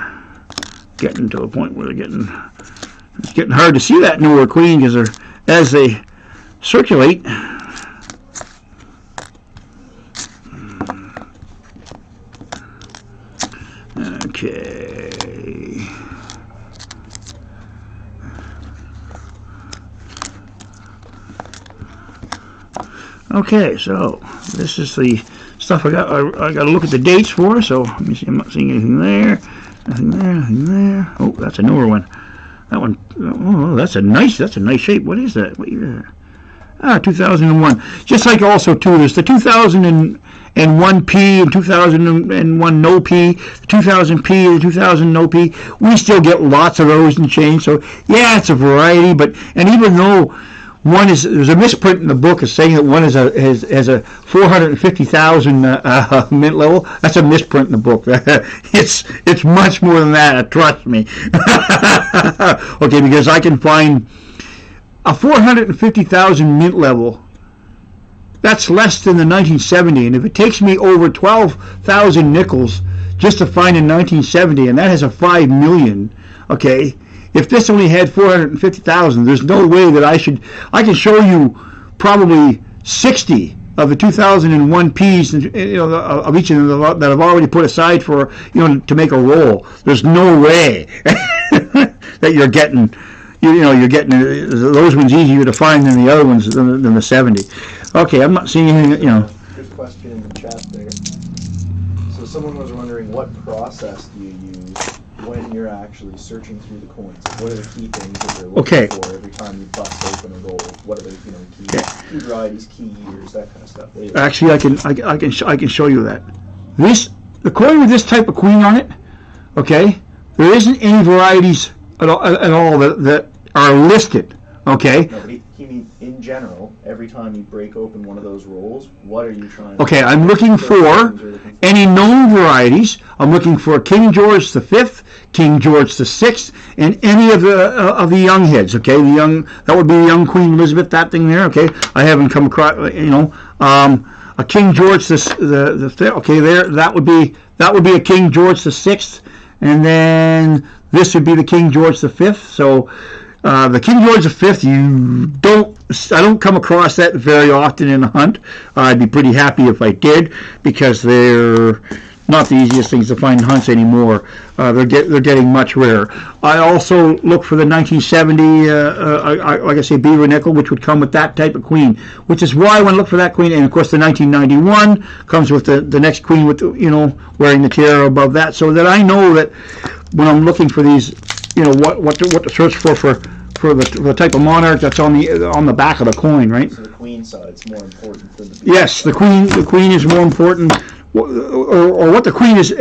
getting to a point where it's getting hard to see that newer queen because as they circulate. Okay. Okay, so this is the stuff I got to look at the dates for. So let me see. I'm not seeing anything there. Nothing there. Nothing there. Oh, that's a newer one. That one. Oh, that's a nice shape. What is that? What year? 2001. Just like also too, there's the 2001 P and 2001 no P, the 2000 P and the 2000 no P. We still get lots of those and change. So yeah, it's a variety. And even though there's a misprint in the book is saying that one has a 450,000 mint level. That's a misprint in the book. It's much more than that. Trust me. Okay, because I can find a 450,000 mint level. That's less than the 1970, and if it takes me over 12,000 nickels just to find in 1970, and that has a 5 million, okay. If this only had 450,000, there's no way that I can show you probably 60 of the 2001 Ps, of each of them that I've already put aside for, to make a roll. There's no way that you're getting, you're getting those ones easier to find than the other ones than the 70. Okay, I'm not seeing anything, Good question in the chat there. So someone was wondering what process do you use when you're actually searching through the coins? What are the key things that they're looking for every time you bust open a roll? What are the key varieties, key years, that kind of stuff? Actually, I can show you that. The coin with this type of queen on it, okay, there isn't any varieties at all that are listed, okay. No, but he means in general, every time you break open one of those rolls, what are you trying to Okay, I'm looking for any known varieties. I'm looking for King George V, King George VI, and any of the young heads. Okay, that would be the young Queen Elizabeth. That thing there. Okay, I haven't come across. A King George the okay, that would be a King George VI, and then this would be the King George V. So the King George V, I don't come across that very often in a hunt. I'd be pretty happy if I did, because they're not the easiest things to find in hunts anymore. They're getting much rarer. I also look for the 1970, like I say, beaver nickel, which would come with that type of queen, which is why I want to look for that queen. And of course, the 1991 comes with the next queen with wearing the tiara above that, so that I know that when I'm looking for these, what to search for the type of monarch that's on the back of the coin, right? So the queen side's more important than the yes, the queen is more important, or what the queen is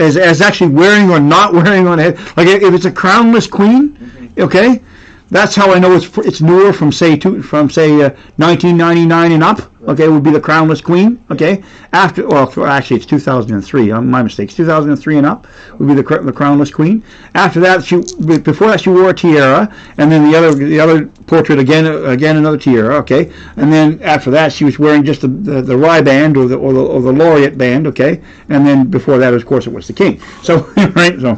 actually wearing or not wearing on it. Like if it's a crownless queen, okay, that's how I know it's newer from say 1999 and up. okay, would be the crownless queen, okay. After, well, actually it's 2003. My mistake. 2003 and up would be the crownless queen. After that, before that she wore a tiara, and then the other portrait again another tiara, okay. And then after that she was wearing just the rye band or the laureate band, okay. And then before that, of course, it was the king. So right, so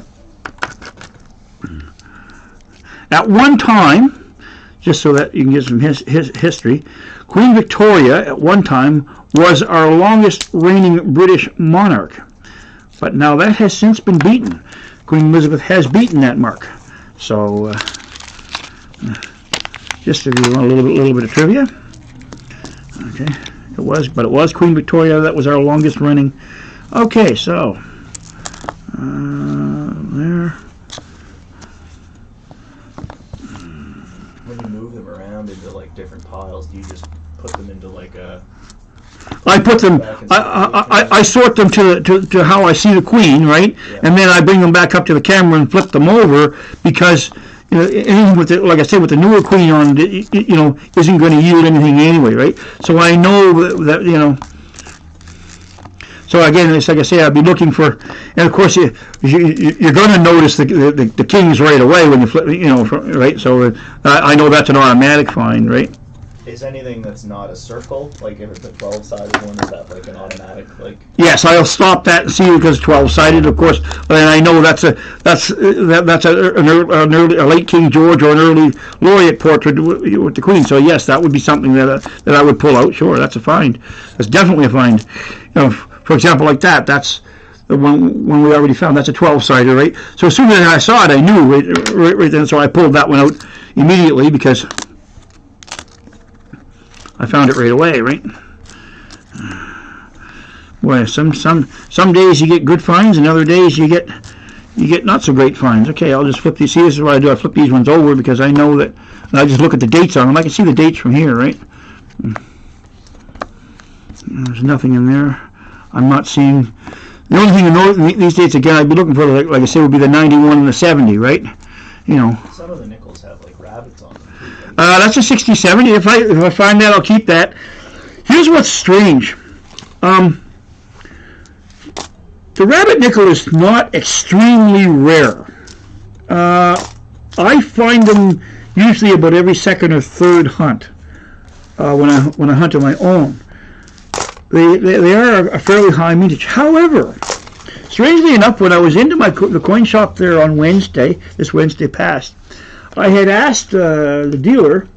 at one time, just so that you can get some history, Queen Victoria at one time was our longest reigning British monarch, but now that has since been beaten. Queen Elizabeth has beaten that mark. So just if you want a little bit of trivia, okay, it was Queen Victoria that was our longest running. Okay, so there. When you move them around into like different piles, do you just put them into like a? I put them. I sort them to how I see the queen, right? Yeah. And then I bring them back up to the camera and flip them over because anything with like I said, with the newer queen on, isn't going to yield anything anyway, right? So I know that. So again, it's like I say, I'd be looking for, and of course you're going to notice the kings right away when you flip, right? So I know that's an automatic find, right? Is anything that's not a circle, like if it's a 12-sided one, is that like an automatic like? Yes, I'll stop that and see because 12-sided, of course. And I know that's a late King George or an early laureate portrait with the Queen. So yes, that would be something that I would pull out. Sure, that's a find. That's definitely a find. For example, like that, that's the one we already found. That's a 12-sided, right? So as soon as I saw it, I knew right then. So I pulled that one out immediately because I found it right away, right? Boy, some days you get good finds, and other days you get not so great finds. Okay, I'll just flip these. See, this is what I do. I flip these ones over because I know that. And I just look at the dates on them. I can see the dates from here, right? There's nothing in there. I'm not seeing. The only thing to know these dates again, I'd be looking for, like I say, would be the 91 and the 70, right? Some of the nickels have like rabbits on them. That's a 60-70. If I find that, I'll keep that. Here's what's strange. The rabbit nickel is not extremely rare. I find them usually about every second or third hunt when I hunt on my own. They are a fairly high mintage. However, strangely enough, when I was into the coin shop there on this Wednesday past, I had asked the dealer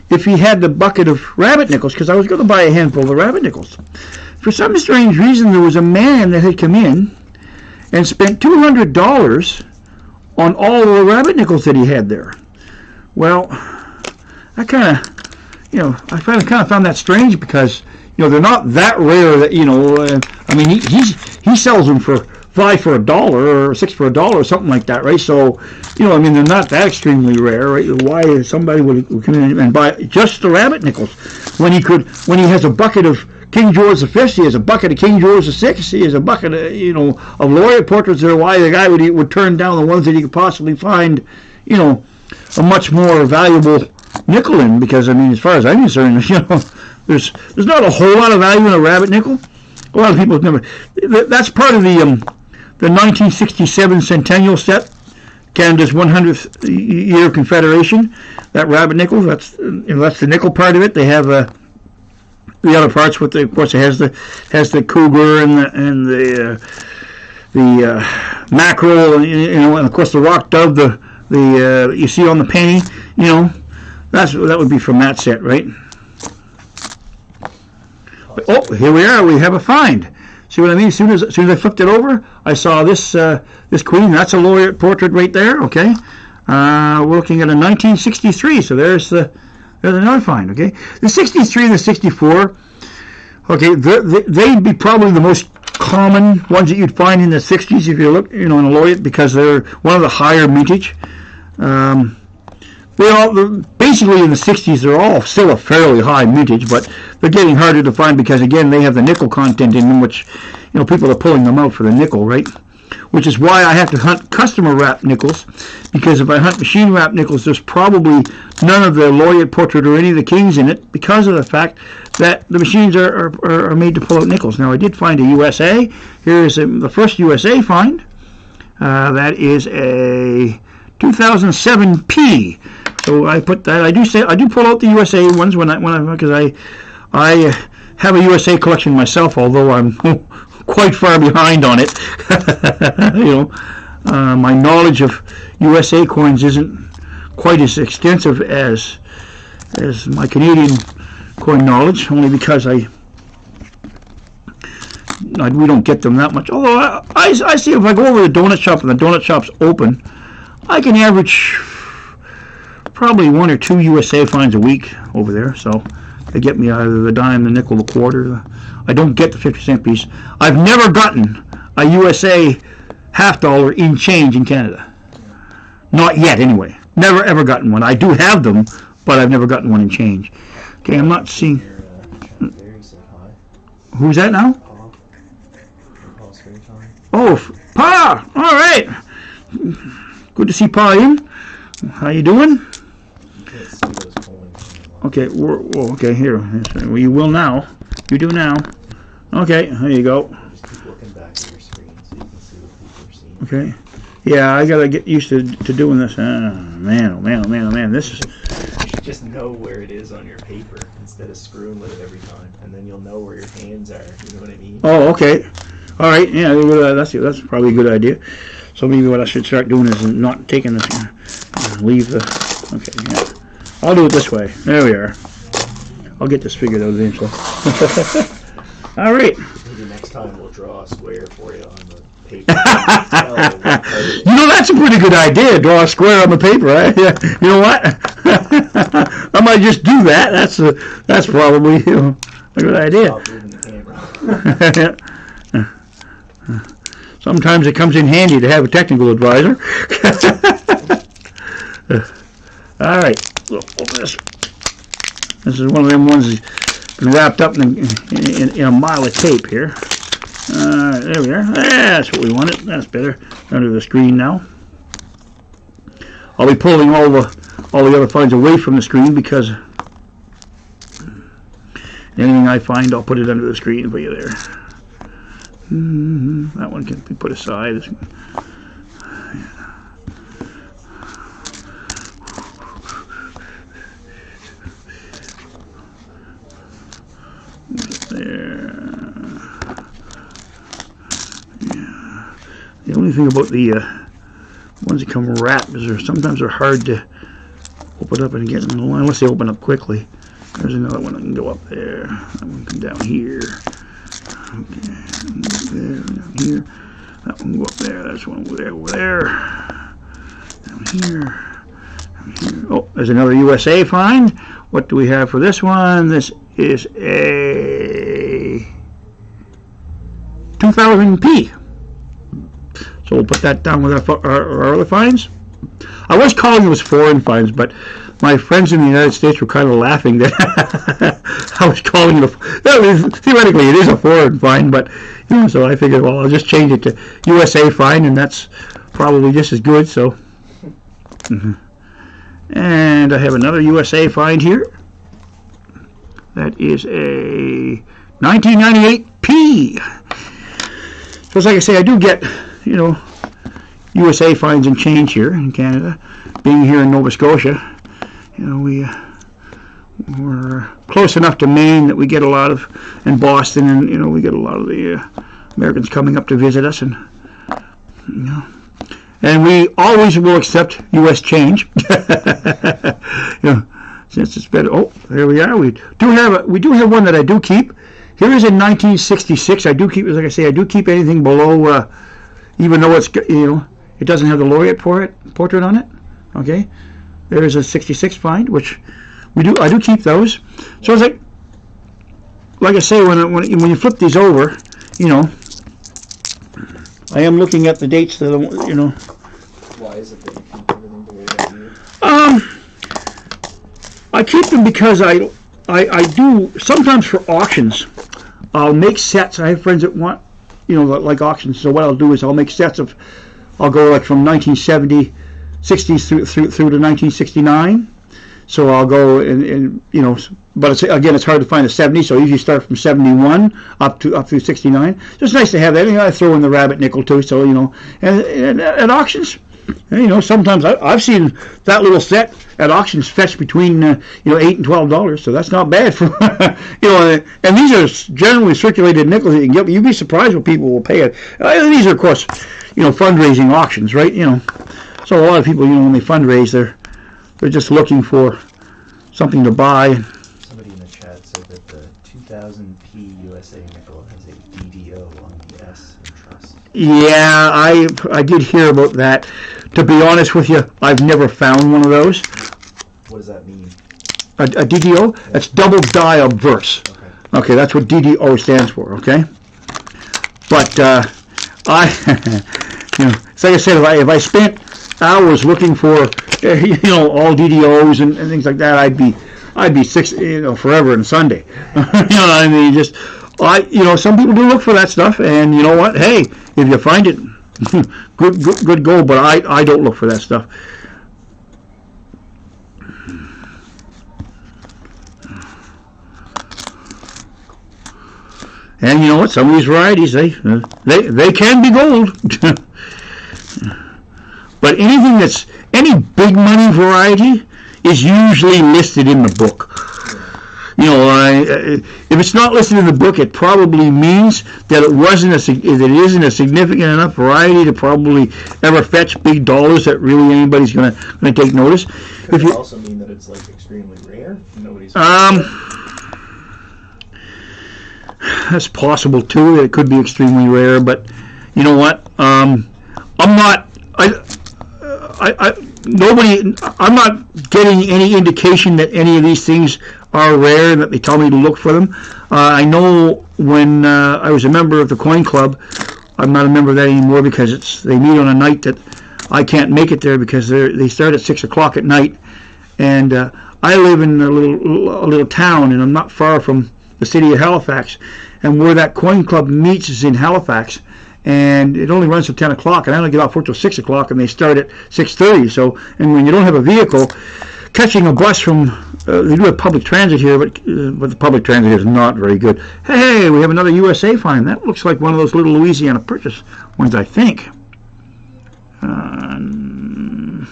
if he had the bucket of rabbit nickels because I was going to buy a handful of rabbit nickels. For some strange reason, there was a man that had come in and spent $200 on all of the rabbit nickels that he had there. Well, I kind of, I kind of found that strange because they're not that rare that I mean, he sells them for $5 for $1 or $6 for $1 or something like that, right? So I mean, they're not that extremely rare, right? Why somebody would come in and buy just the rabbit nickels when he has a bucket of King George V, he has a bucket of King George VI, he has a bucket of of laureate portraits there. Why the guy would turn down the ones that he could possibly find a much more valuable nickel in? Because I mean, as far as I'm concerned, there's not a whole lot of value in a rabbit nickel. A lot of people have never. That's part of the 1967 Centennial set, Canada's 100th year of Confederation. That rabbit nickel, that's the nickel part of it. They have the other parts with of course it has the cougar and the mackerel, and of course the rock dove, the you see on the penny, that would be from that set, right? But, oh, here we are. We have a find. See what I mean? As soon as I flipped it over, I saw this queen. That's a laureate portrait right there. Okay, we're looking at a 1963. So there's another find. Okay, the 63 and the 64. Okay, they'd be probably the most common ones that you'd find in the 60s if you look, in a laureate, because they're one of the higher mintage. Basically in the 60s, they're all still a fairly high mintage, but they're getting harder to find because, again, they have the nickel content in them, which, people are pulling them out for the nickel, right? which is why I have to hunt customer wrap nickels, because if I hunt machine wrap nickels, there's probably none of the laureate portrait or any of the kings in it, because of the fact that the machines are made to pull out nickels. Now, I did find a USA. Here's the first USA find. That is a 2007 P. So I put that. I do pull out the USA ones because I have a USA collection myself, although I'm quite far behind on it. My knowledge of USA coins isn't quite as extensive as my Canadian coin knowledge, only because we don't get them that much. Although I see if I go over to the donut shop and the donut shop's open, I can average probably 1 or 2 USA finds a week over there. So they get me either the dime, the nickel, the quarter. I don't get the 50-cent piece. I've never gotten a USA half-dollar in change in Canada. Not yet, anyway. Never ever gotten one. I do have them, but I've never gotten one in change. Okay, I'm not seeing. Who's that now? Oh, Pa! All right. Good to see Pa in. How you doing? Okay, okay, here. Well, you will now. You do now. Okay, there you go. Just keep looking back at your screen so you can see what people are seeing. Okay. Yeah, I gotta get used to doing this. Man, oh man, oh man, oh man. This is. You should just know where it is on your paper instead of screwing with it every time, and then you'll know where your hands are. You know what I mean? Oh, okay. All right. Yeah, that's probably a good idea. So maybe what I should start doing is not taking this. Leave the. Okay. Yeah. I'll do it this way. There we are. I'll get this figured out eventually. All right. Maybe next time we'll draw a square for you on the paper. That's a pretty good idea. Draw a square on the paper, right? Yeah. You know what? I might just do that. That's probably a good idea. Stop moving the camera. Sometimes it comes in handy to have a technical advisor. All right. Open this. This is one of them ones that's been wrapped up in a mile of tape here. There we are. That's what we wanted. That's better. Under the screen now. I'll be pulling all the other finds away from the screen because anything I find, I'll put it under the screen for you there. That one can be put aside. There. Yeah. The only thing about the ones that come wrapped is sometimes they're hard to open up and get in the line unless they open up quickly. There's another one that can go up there. That one can down here. Okay. There, down here. That one go up there. That's one over there. Over there. Down here. Down here. Oh, there's another USA find. What do we have for this one? This is a 2000P. So we'll put that down with our other finds. I was calling those foreign finds, but my friends in the United States were kind of laughing that I was calling it theoretically it is a foreign find, but so I figured, well, I'll just change it to USA find, and that's probably just as good. So, and I have another USA find here. That is a 1998P. So it's like I say, I do get, USA finds and change here in Canada. Being here in Nova Scotia, we're close enough to Maine that we get a lot of, and Boston, and we get a lot of the Americans coming up to visit us, and and we always will accept U.S. change. Since it's better. Oh, there we are. We do have one that I do keep. Here is in 1966. I do keep, like I say, I do keep anything below, even though it's it doesn't have the laureate portrait on it. Okay, there is a 66 find, which I do keep those. So it's like I say, when you flip these over, I am looking at the dates that Why is it that you keep everything the way that you? I keep them because I do sometimes for auctions. I'll make sets. I have friends that want like auctions. So what I'll do is I'll make sets of, I'll go like from 1970, 60s through to 1969. So I'll go and but it's hard to find the 70s, so I usually start from 71 up through 69. So it's nice to have that. I throw in the rabbit nickel too. So and at auctions, sometimes I've seen that little set at auctions fetch between $8 and $12. So that's not bad for And these are generally circulated nickels that you can get. You'd be surprised what people will pay it. These are of course fundraising auctions, right? So a lot of people when they fundraise they're just looking for something to buy. Somebody in the chat said that the 2000p USA nickel has a DDO on the S in trust. Yeah, I did hear about that. To be honest with you, I've never found one of those. What does that mean? A DDO? Yeah. That's double die obverse. Okay, that's what DDO stands for. Okay, but it's like I said, if I spent hours looking for all DDOs and things like that, I'd be six forever and Sunday. I mean, some people do look for that stuff, and you know what? Hey, if you find it, good go. But I don't look for that stuff. And you know what? Some of these varieties, they can be gold. But anything that's any big money variety is usually listed in the book. If it's not listed in the book, it probably means that it isn't a significant enough variety to probably ever fetch big dollars that really anybody's going to take notice. Could it also mean that it's like extremely rare? Nobody's. That's possible too. It could be extremely rare, but you know what? I'm not getting any indication that any of these things are rare and that they tell me to look for them. I know when I was a member of the Coin Club, I'm not a member of that anymore because they meet on a night that I can't make it there because they start at 6 o'clock at night, and I live in a little town, and I'm not far from the city of Halifax, and where that Coin Club meets is in Halifax. And it only runs till 10 o'clock, and I only get off work till 6 o'clock, and they start at 6:30. So, and when you don't have a vehicle, catching a bus from, they do have public transit here, but the public transit is not very good. Hey, we have another USA find. That looks like one of those little Louisiana Purchase ones, I think.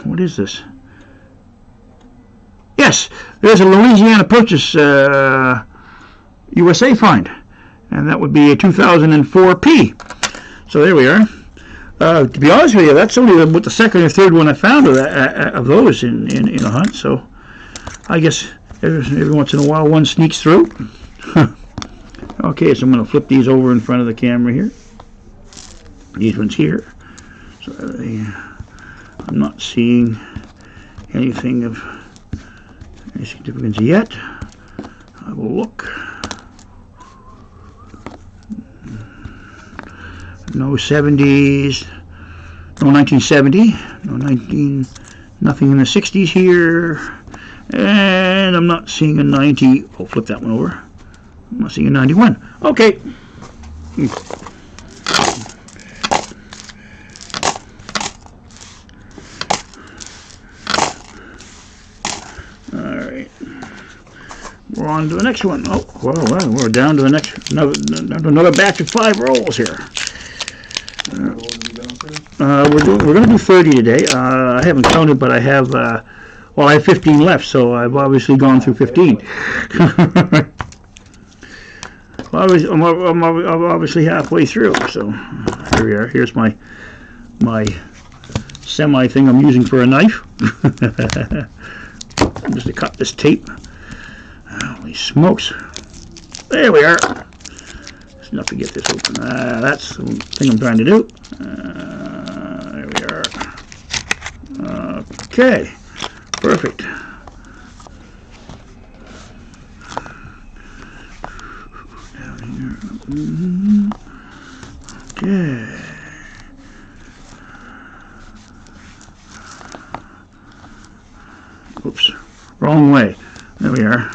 What is this? Yes, there's a Louisiana Purchase USA find, and that would be a 2004P. So there we are. To be honest with you, that's only the second or third one I found of those in a hunt. So I guess every once in a while one sneaks through. Okay, so I'm going to flip these over in front of the camera here. These ones here. So I'm not seeing anything of any significance yet. I will look. No 70s, no 1970, nothing in the 60s here, and I'm not seeing a 90. I'll flip that one over. I'm not seeing a 91. Okay. All right. We're on to the next one. Oh, well, we're down to the next another batch of 5 rolls here. We're going to do 30 today. I haven't counted, but I have I have 15 left, so I've obviously gone through 15. I'm obviously halfway through, so here we are. Here's my semi thing I'm using for a knife. Just to cut this tape. Holy smokes! There we are. It's enough to get this open. That's the thing I'm trying to do. There we are. Okay, perfect. Down here. Okay. Oops, wrong way. There we are.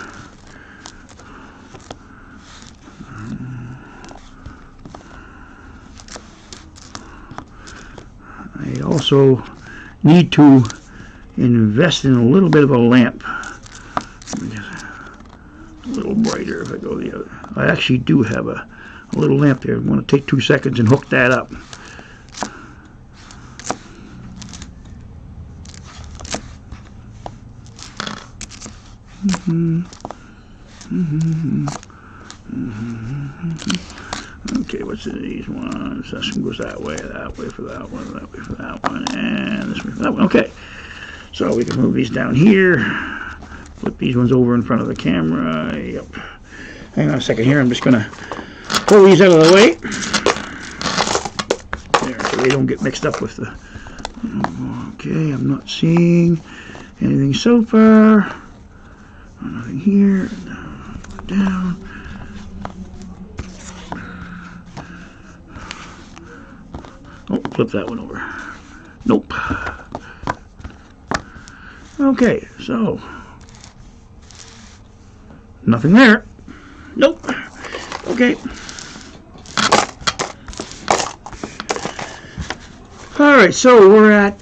I also need to invest in a little bit of a lamp. A little brighter if I go the other. I actually do have a little lamp there. I'm going to take 2 seconds and hook that up. Okay, what's in these ones? This one goes that way for that one, that way for that one, and this way for that one. Okay, so we can move these down here. Flip these ones over in front of the camera. Yep. Hang on a second here. I'm just going to pull these out of the way. There, so they don't get mixed up with the... Okay, I'm not seeing anything so far. Nothing here. Down. Oh, flip that one over. Nope. Okay, so nothing there. Nope. Okay. All right, so we're at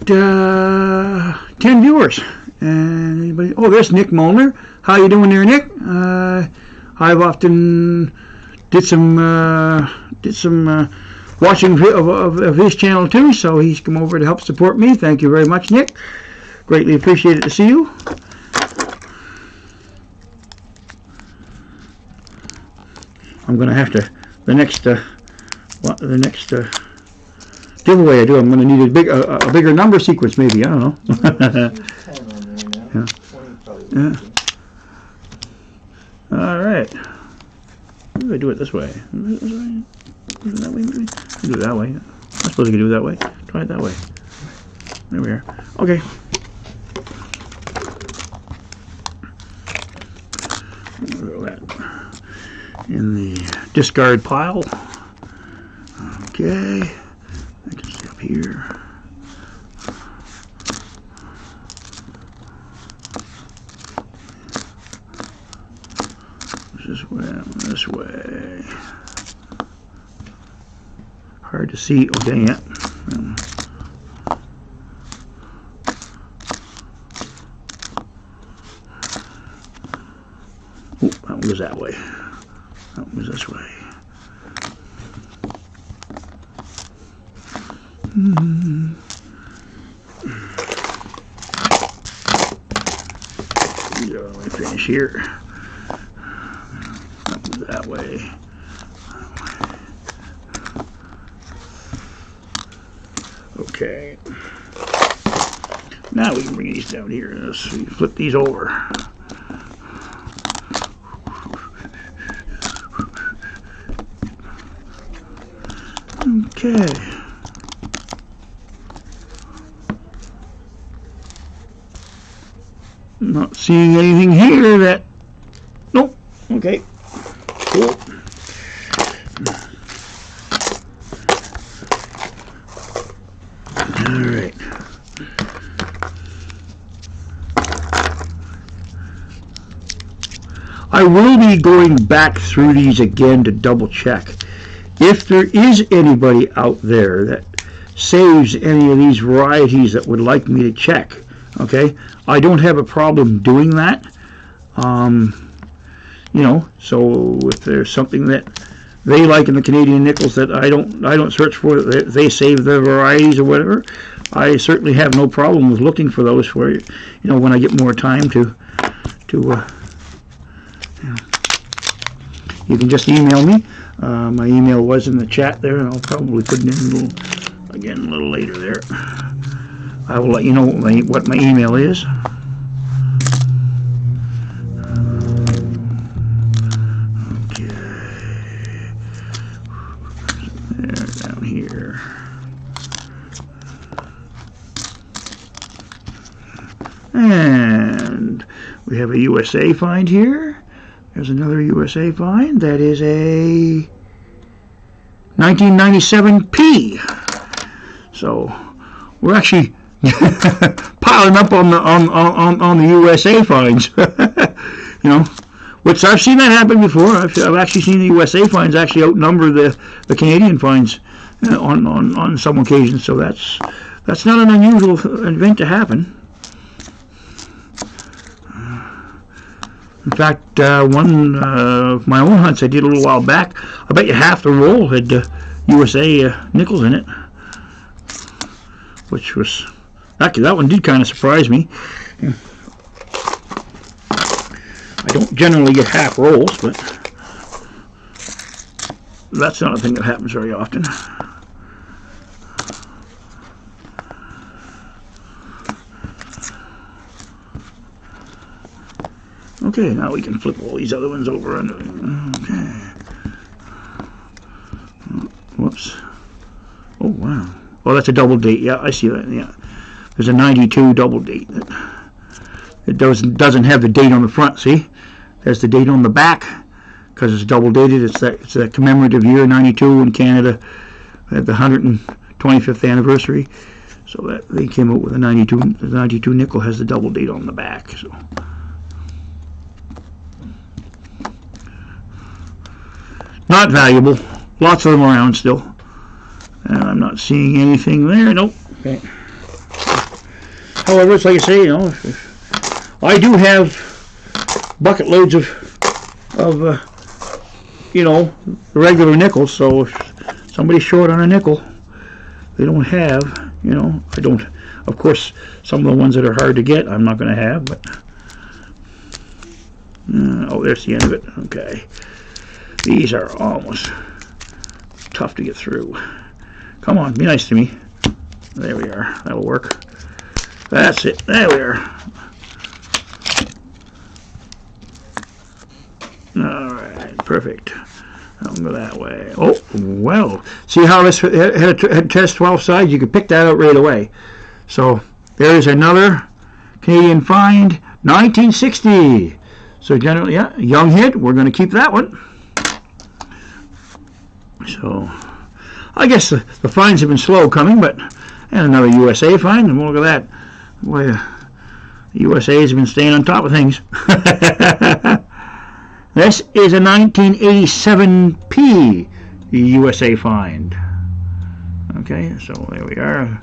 10 viewers. And anybody? Oh, there's Nick Molnar. How you doing there, Nick? I've often did some watching of his channel too, so he's come over to help support me. Thank you very much, Nick. Greatly appreciated to see you. I'm gonna have to the next giveaway I do. I'm gonna need a bigger number sequence, maybe. I don't know. Yeah. Yeah. All right. How do I do it this way? This way? That way, maybe? I do it that way. I suppose I could do it that way. Try it that way. There we are. Okay. Throw that in the discard pile. Okay. I can stay up here. This way. Hard to see. Oh, dang it. Oh, that one goes that way. That one goes this way. So let me finish here. That way. Okay. Now we can bring these down here. Let's flip these over. Okay. Not seeing anything here that... Nope. Okay. Cool. All right. I will be going back through these again to double check. If there is anybody out there that saves any of these varieties that would like me to check, okay, I don't have a problem doing that. You know, so if there's something that they like in the Canadian nickels that I don't search for, they save their varieties or whatever, I certainly have no problem with looking for those for you. You know, when I get more time to you can just email me. My email was in the chat there, and I'll probably put it in a little later there. I will let you know what my email is. Here. And we have a USA find here. There's another USA find. That is a 1997P. So we're actually piling up on the USA finds. You know, which I've seen that happen before. I've actually seen the USA finds actually outnumber the Canadian finds on some occasions. So that's That's not an unusual event to happen. In fact, one of my own hunts I did a little while back, I bet you half the roll had USA nickels in it, which was, actually that one did kind of surprise me. I don't generally get half rolls, but that's not a thing that happens very often. Okay, now we can flip all these other ones over. Okay. Whoops. Oh, wow. Oh, that's a double date. Yeah, I see that. Yeah. There's a 92 double date. It doesn't have the date on the front, see? There's the date on the back because it's double dated. It's a commemorative year, 92 in Canada. They had the 125th anniversary. So that they came out with a 92. The 92 nickel has the double date on the back. So. Not valuable. Lots of them around still. And I'm not seeing anything there. Nope. Okay. However, it's like I say, you know, I do have bucket loads of you know, regular nickels. So if somebody's short on a nickel, they don't have, you know, I don't. Of course, some of the ones that are hard to get, I'm not going to have. But oh, there's the end of it. Okay. These are almost tough to get through. Come on, be nice to me. There we are. That'll work. That's it. There we are. Alright, perfect. I'll go that way. Oh, well. See how this had test 12 sides? You could pick that out right away. So, there's another Canadian find, 1960. So, generally, yeah, young hit. We're going to keep that one. So, I guess the finds have been slow coming, but and another USA find, and look at that. Boy, the USA has been staying on top of things. This is a 1987P USA find. Okay, so there we are.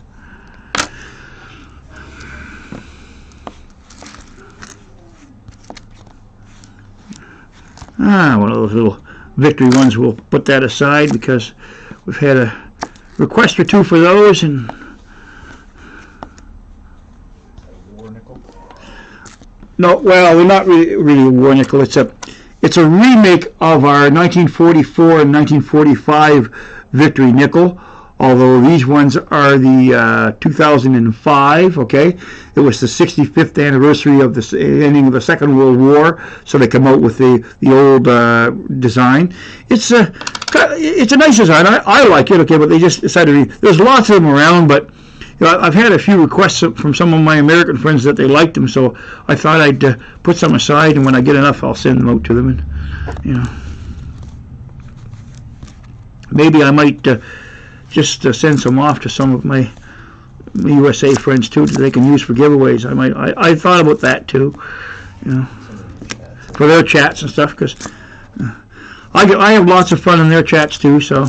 One of those little victory ones. We'll put that aside because we've had a request or two for those. And war nickel? No, well, we're not really a war nickel. It's a remake of our 1944 and 1945 victory nickel. Although these ones are the 2005, okay? It was the 65th anniversary of the ending of the Second World War, so they come out with the old design. It's a nice design. I like it, okay, but they just decided there's lots of them around, but you know, I've had a few requests from some of my American friends that they liked them, so I thought I'd put some aside, and when I get enough, I'll send them out to them, and you know, maybe I might. Just send some off to some of my USA friends too, that they can use for giveaways. I thought about that too, you know, for their chats and stuff, because I have lots of fun in their chats too. So,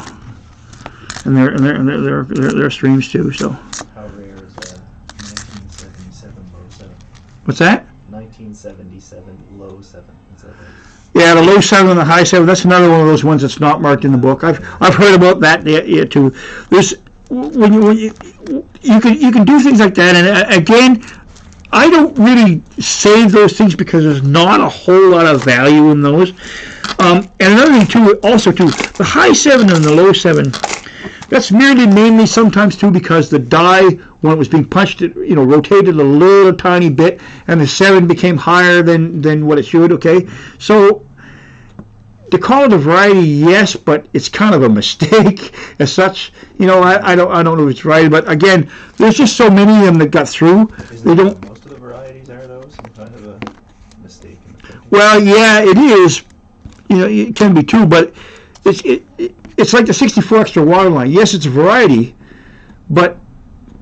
and their streams too. So. How rare is 1977 low 7? What's that? 1977 low 7. Is that right? Yeah, the low 7 and the high 7. That's another one of those ones that's not marked in the book. I've heard about that yeah, too. There's when you can do things like that, and again, I don't really save those things because there's not a whole lot of value in those. And another thing too, also too, the high 7 and the low 7. That's mainly sometimes too because the die, when it was being punched, it, you know, rotated a little tiny bit, and the 7 became higher than what it should. Okay, so to call it a variety, yes, but it's kind of a mistake as such. You know, I don't know if it's right, but again, there's just so many of them that got through. They don't. Most of the varieties are those some kind of a mistake. Well, yeah, it is. You know, it can be too, but it's like the 64 extra waterline. Yes, it's a variety, but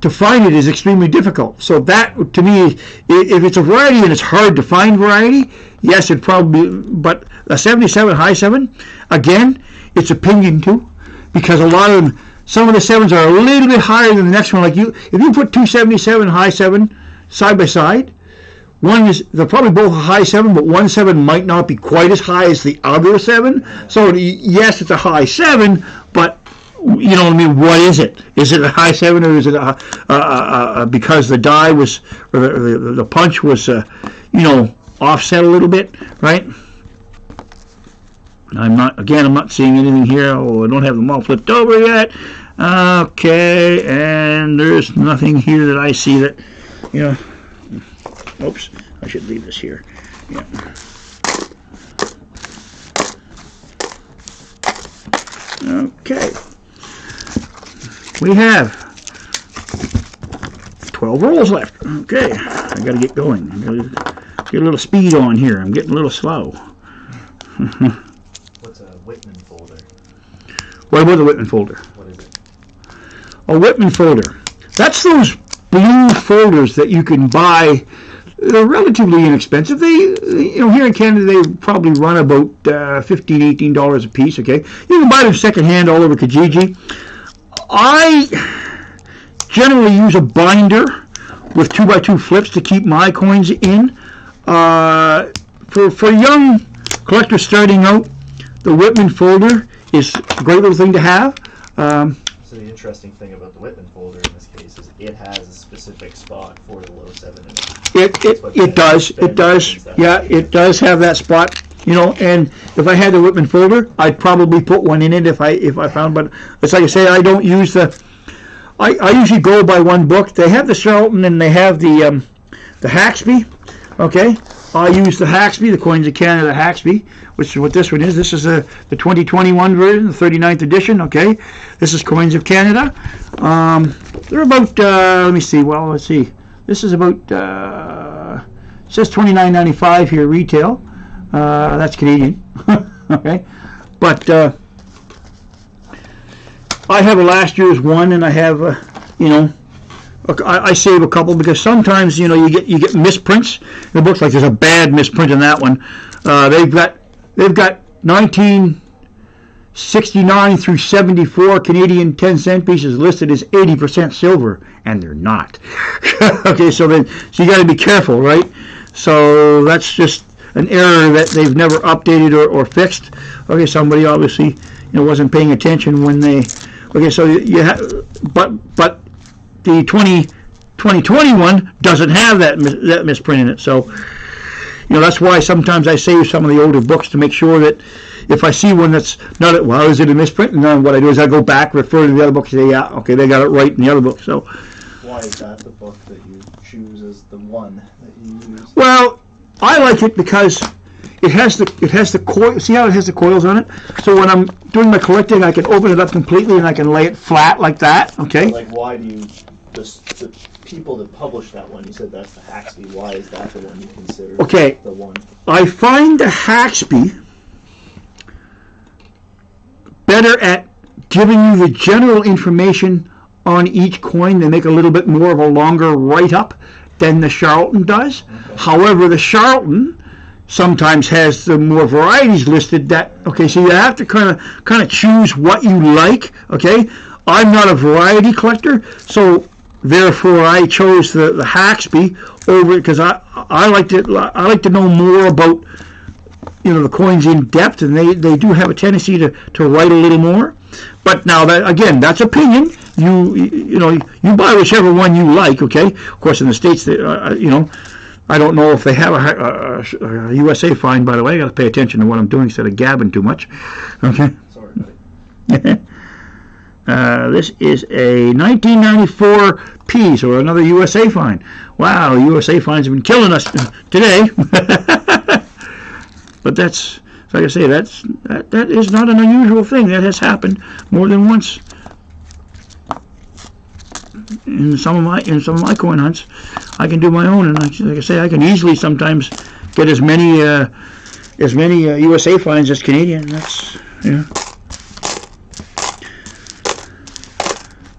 to find it is extremely difficult. So that, to me, if it's a variety and it's hard to find variety, yes, it probably, but a 77 high 7, again, it's opinion too, because a lot of them some of the 7s are a little bit higher than the next one. Like if you put 277 high 7 side by side, they're probably both a high 7, but one 7 might not be quite as high as the other 7. So yes, it's a high 7, but you know what I mean? What is it? Is it a high 7, or is it because the die was, or the punch was, offset a little bit, right? I'm not seeing anything here. Oh, I don't have them all flipped over yet. Okay, and there's nothing here that I see that, oops, I should leave this here. Yeah. Okay. We have 12 rolls left. Okay, I got to get going. I got to get a little speed on here. I'm getting a little slow. What's a Whitman folder? What about the Whitman folder? What is it? A Whitman folder. That's those blue folders that you can buy. They're relatively inexpensive. They, here in Canada, they probably run about $15, $18 a piece. Okay, you can buy them secondhand all over Kijiji. I generally use a binder with 2x2 flips to keep my coins in. For young collectors starting out, the Whitman folder is a great little thing to have. So the interesting thing about the Whitman folder in this case is it has a specific spot for the low 7 in it. It does. Yeah, it does have that spot. And if I had the Whitman folder, I'd probably put one in it if I found. But it's like I say, I don't use I usually go by one book. They have the Charlton and they have the Haxby. Okay, I use the Haxby, the Coins of Canada Haxby, which is what this one is. This is the 2021 version, the 39th edition. Okay, this is Coins of Canada. They're about let me see. Well, let's see. This is about it says $29.95 here retail. That's Canadian. Okay, but I have a last year's one, and I have I save a couple because sometimes you get misprints in the books. Like there's a bad misprint in that one. They've got 1969 through 74 Canadian 10-cent pieces listed as 80% silver, and they're not. Okay, so you got to be careful, right? So that's just an error that they've never updated or fixed. Okay, somebody obviously wasn't paying attention when they. Okay, so but the 2021 doesn't have that misprint in it. So that's why sometimes I save some of the older books to make sure that if I see one that's not is it a misprint? And then what I do is I go back, refer to the other book, and say, yeah, okay, they got it right in the other book. So why is that the book that you choose as the one that you use? Well, I like it because it has the coil. See how it has the coils on it? So when I'm doing my collecting, I can open it up completely and I can lay it flat like that. Okay. Like, why do you the people that publish that one? You said that's the Haxby. Why is that the one you consider? Okay. The one. I find the Haxby better at giving you the general information on each coin. They make a little bit more of a longer write-up than the Charlton does. Okay. However, the Charlton sometimes has the more varieties listed so you have to kind of choose what you like. Okay, I'm not a variety collector, so therefore I chose the Haxby over it because I like to know more about the coins in depth, and they do have a tendency to write a little more. But now that's opinion. You buy whichever one you like. Okay, of course in the States I don't know if they have a USA fine, by the way. I got to pay attention to what I'm doing instead of gabbing too much. Okay. Sorry, buddy. This is a 1994 piece, or another USA fine. Wow, USA fines have been killing us today. But that's, like I say, that is not an unusual thing. That has happened more than once in some of my coin hunts. I can do my own, and like I say, I can easily sometimes get as many USA fines as Canadian. That's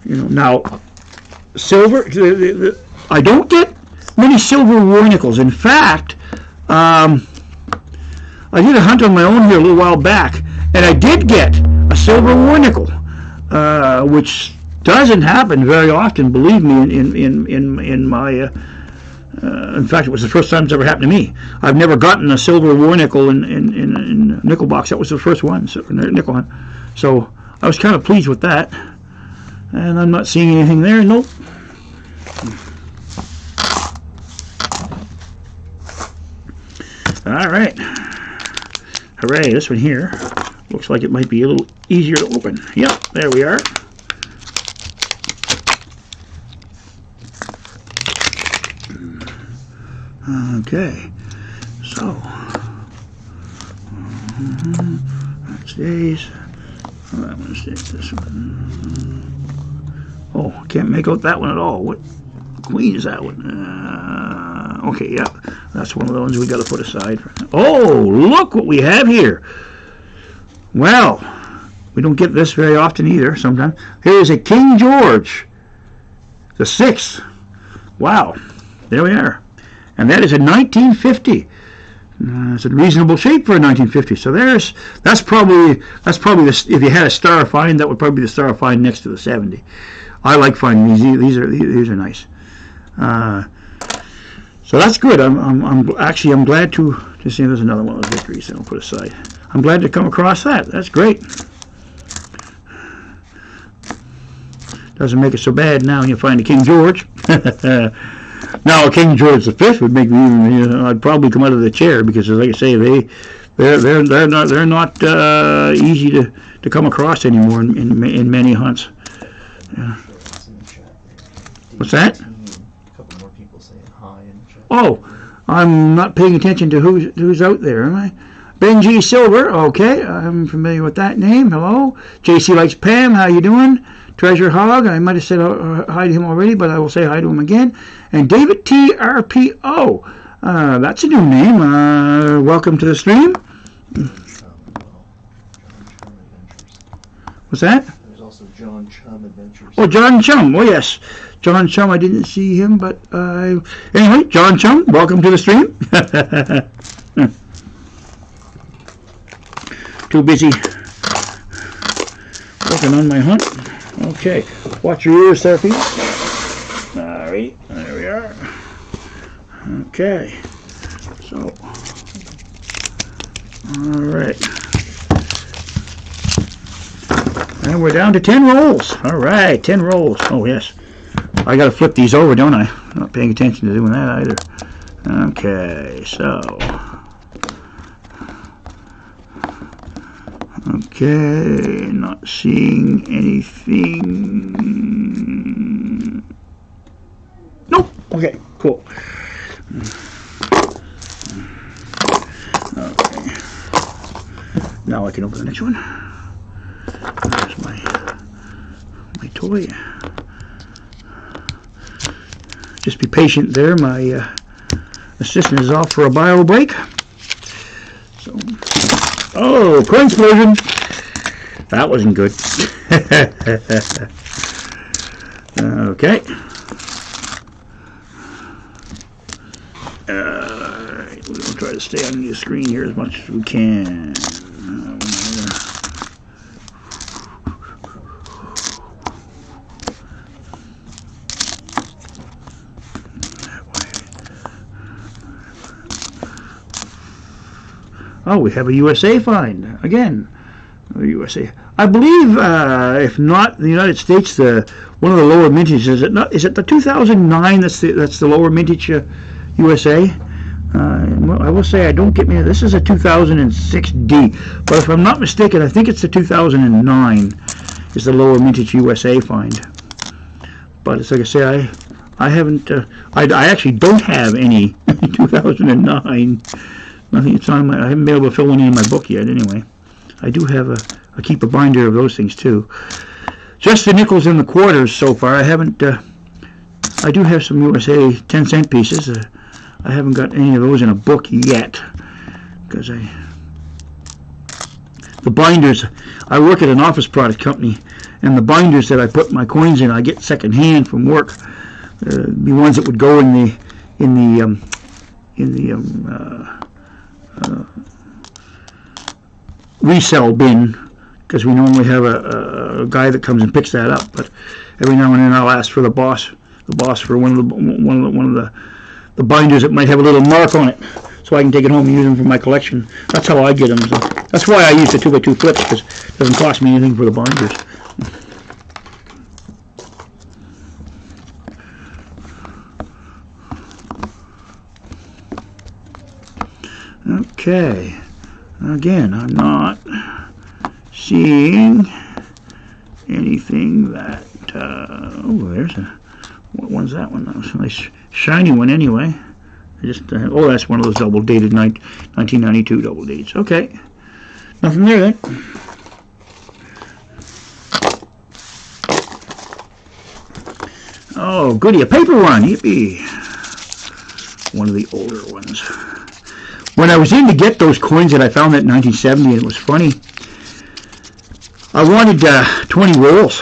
now silver. I don't get many silver war nickels. In fact, I did a hunt on my own here a little while back, and I did get a silver war nickel. which doesn't happen very often. Believe me, in my in fact, it was the first time it's ever happened to me. I've never gotten a silver war nickel in a nickel box. That was the first one, nickel hunt. So I was kind of pleased with that. And I'm not seeing anything there. Nope. All right. Hooray, this one here looks like it might be a little easier to open. Yep, there we are. Okay, so that stays. Oh, that one stays. This one. Oh, I can't make out that one at all. What queen is that one? Okay, yeah, that's one of the ones we got to put aside. Oh, look what we have here. Well, we don't get this very often either. Sometimes here's a King George, the 6th. Wow, there we are. And that is a 1950. It's a reasonable shape for a 1950. So that's probably the, if you had a star find, that would probably be the star find next to the 70. I like finding these. These are nice. So that's good. I'm glad to see. There's another one of those victories that I'll put aside. I'm glad to come across that. That's great. Doesn't make it so bad now when you find a King George. Now, King George V would make me even. I'd probably come out of the chair because, like I say, they're not easy to come across anymore in many hunts. Yeah. What's that? A couple more people saying hi in the chat. Oh, I'm not paying attention to who's out there, am I? Benji Silver. Okay, I'm familiar with that name. Hello. JC likes Pam. How you doing? Treasure Hog, I might have said hi to him already, but I will say hi to him again. And David TRPO, that's a new name. Welcome to the stream. What's that? There's also John Chum Adventures. Oh, John Chum. Oh, yes. John Chum, I didn't see him, but anyway, John Chum, welcome to the stream. Too busy working on my hunt. Okay, watch your ears there, please. All right, there we are. Okay, so, all right. And we're down to 10 rolls. All right, 10 rolls. Oh, yes. I got to flip these over, don't I? I'm not paying attention to doing that either. Okay, so. Okay, not seeing anything. Nope. Okay, cool. Okay. Now I can open the next one. There's my toy. Just be patient there. My assistant is off for a bio break. So. Oh, coin explosion! That wasn't good. Okay. Alright, we're going to try to stay on the screen here as much as we can. Oh, we have a USA find again. USA. I believe, if not the United States, one of the lower mintages. Is it not? Is it the 2009? That's the lower mintage USA. Well, I will say I don't get me. This is a 2006D, but if I'm not mistaken, I think it's the 2009 is the lower mintage USA find. But it's like I say, I haven't. I actually don't have any 2009. Nothing. It's on my. I haven't been able to fill one in my book yet. Anyway, I do have I keep a binder of those things too. Just the nickels and the quarters so far. I haven't. I do have some USA 10-cent pieces. I haven't got any of those in a book yet because the binders. I work at an office product company, and the binders that I put my coins in, I get secondhand from work. The ones that would go in the resell bin because we normally have a guy that comes and picks that up. But every now and then I'll ask for the boss for one of the binders that might have a little mark on it, so I can take it home and use them for my collection. That's how I get them. So that's why I use the 2x2 flips, because it doesn't cost me anything for the binders. Okay, again, I'm not seeing anything that, oh, there's what one's that one? That was a nice shiny one anyway. Oh, that's one of those double dated 1992 double dates. Okay, nothing there then. Oh, goody, a paper one, yippee. One of the older ones. When I was in to get those coins that I found in 1970, and it was funny, I wanted 20 rolls,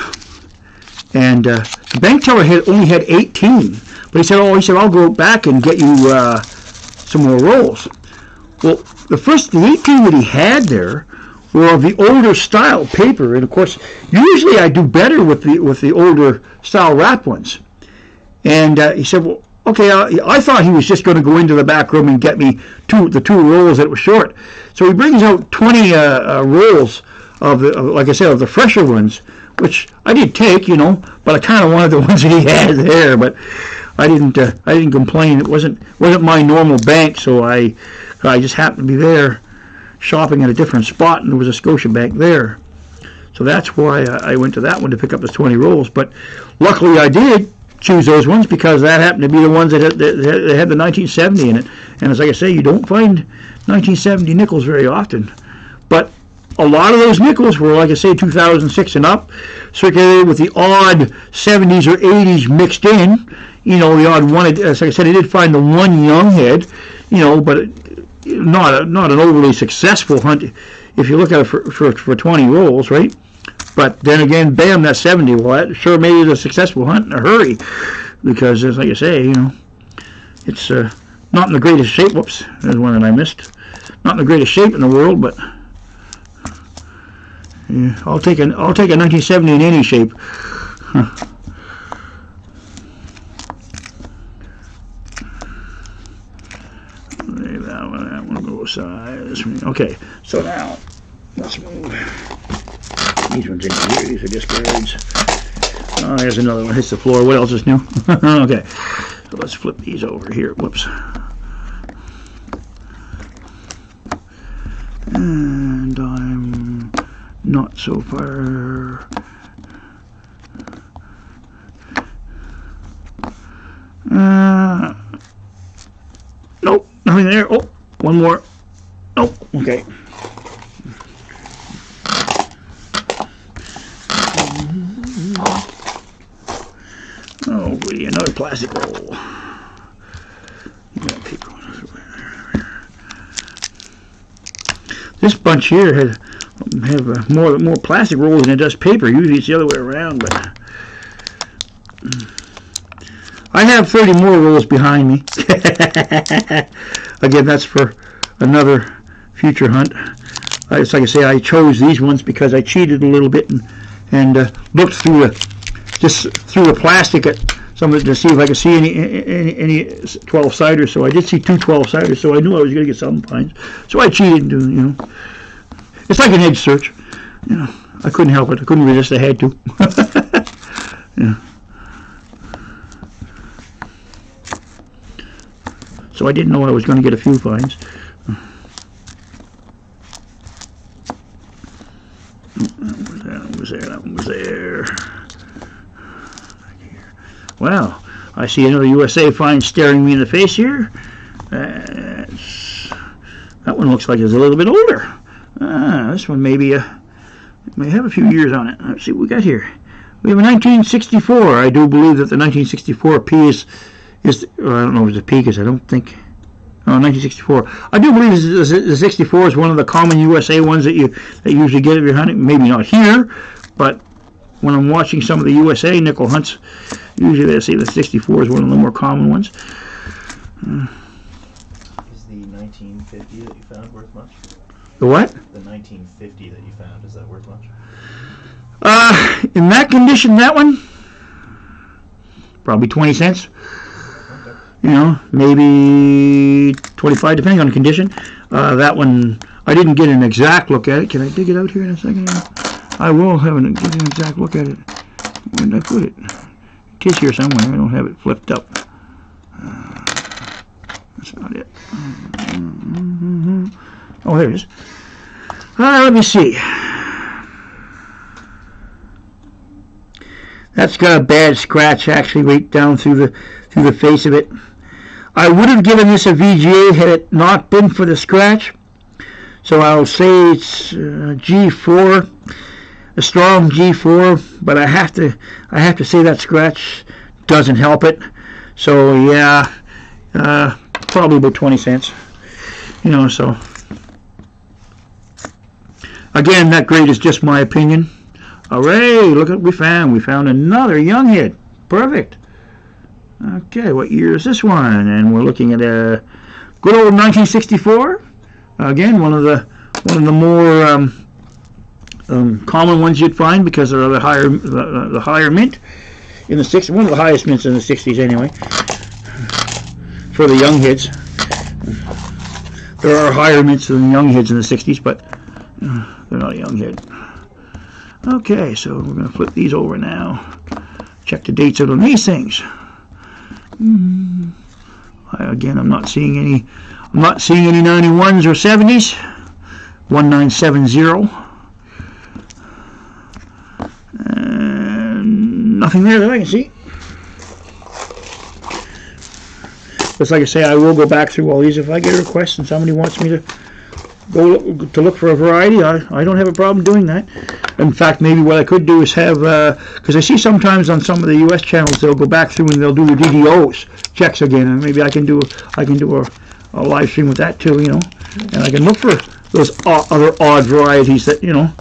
and the bank teller only had 18. But he said, I'll go back and get you some more rolls. Well, the 18 that he had there were of the older style paper, and of course, usually I do better with the older style wrap ones. And he said, well, okay, I thought he was just going to go into the back room and get me the two rolls that were short. So he brings out 20 rolls of like I said, of the fresher ones, which I did take, but I kind of wanted the ones that he had there. But I didn't complain. It wasn't my normal bank, so I just happened to be there shopping at a different spot, and there was a Scotia bank there. So that's why I went to that one to pick up those 20 rolls. But luckily I did choose those ones, because that happened to be the ones that had the 1970 in it. And as like I say, you don't find 1970 nickels very often. But a lot of those nickels were, like I say, 2006 and up, circulated with the odd 70s or 80s mixed in. The odd one. As like I said, I did find the one young head, but not an overly successful hunt if you look at it for 20 rolls, right? But then again, bam, that 70. Well, that sure made it a successful hunt in a hurry, because, as like I say, it's not in the greatest shape. Whoops, there's one that I missed. Not in the greatest shape in the world, but yeah, I'll take a 1970 in any shape. That one goes size. Okay, so now let's move. These ones in here, these are discards. Oh, there's another one, hits the floor. What else is new? Okay, so let's flip these over here. Whoops. And I'm not so far. Nope, nothing there. Oh, one more. Nope, okay. Oh, goody, another plastic roll. This bunch here have more plastic rolls than it does paper. Usually it's the other way around, but I have 30 more rolls behind me. Again, that's for another future hunt. It's like I say, I chose these ones because I cheated a little bit and looked through the plastic at some of it to see if I could see any 12-siders. So I did see 2 12-siders, so I knew I was going to get some finds. So I cheated, It's like an edge search. I couldn't help it. I couldn't resist. I had to. Yeah. So I didn't know I was going to get a few finds. That one was there. Wow, I see another USA find staring me in the face here. That one looks like it's a little bit older. This one may have a few years on it. Let's see what we got here. We have a 1964. I do believe that the 1964 P is I don't know if it's a P, because I don't think. Oh, 1964. I do believe the 64 is one of the common USA ones that you usually get if you're hunting. Maybe not here, but when I'm watching some of the USA nickel hunts, usually I see the 64 is one of the more common ones. Is the 1950 that you found worth much? The what? The 1950 that you found, is that worth much? In that condition, that one, probably 20 cents. Okay. You know, maybe 25, depending on the condition. That one, I didn't get an exact look at it. Can I dig it out here in a second? I will get an exact look at it. Where did I put it? It is here somewhere. I don't have it flipped up. That's not it. Oh, there it is. Let me see. That's got a bad scratch actually right down through the face of it. I would have given this a VGA had it not been for the scratch. So I'll say it's G4, a strong G4, but I have to say that scratch doesn't help it. So yeah, probably about 20 cents. You know, so again, that grade is just my opinion. Hooray! Look at what we found. We found another young head. Perfect. Okay, what year is this one? And we're looking at a good old 1964. Again, one of the more common ones you'd find because they're the higher mint in the 60s. One of the highest mints in the 60s, anyway. For the young heads, there are higher mints than young heads in the 60s, but they're not a young head. Okay, so we're going to flip these over now. Check the dates out on these things. Again, I'm not seeing any 91s or 70s. 1970. And nothing there that I can see. Just like I say, I will go back through all these if I get a request and somebody wants me to go to look for a variety. I don't have a problem doing that. In fact, maybe what I could do is have, because I see sometimes on some of the U.S. channels they'll go back through and they'll do the DDOs checks again, and maybe I can do a live stream with that too, you know, and I can look for those other odd varieties that, you know,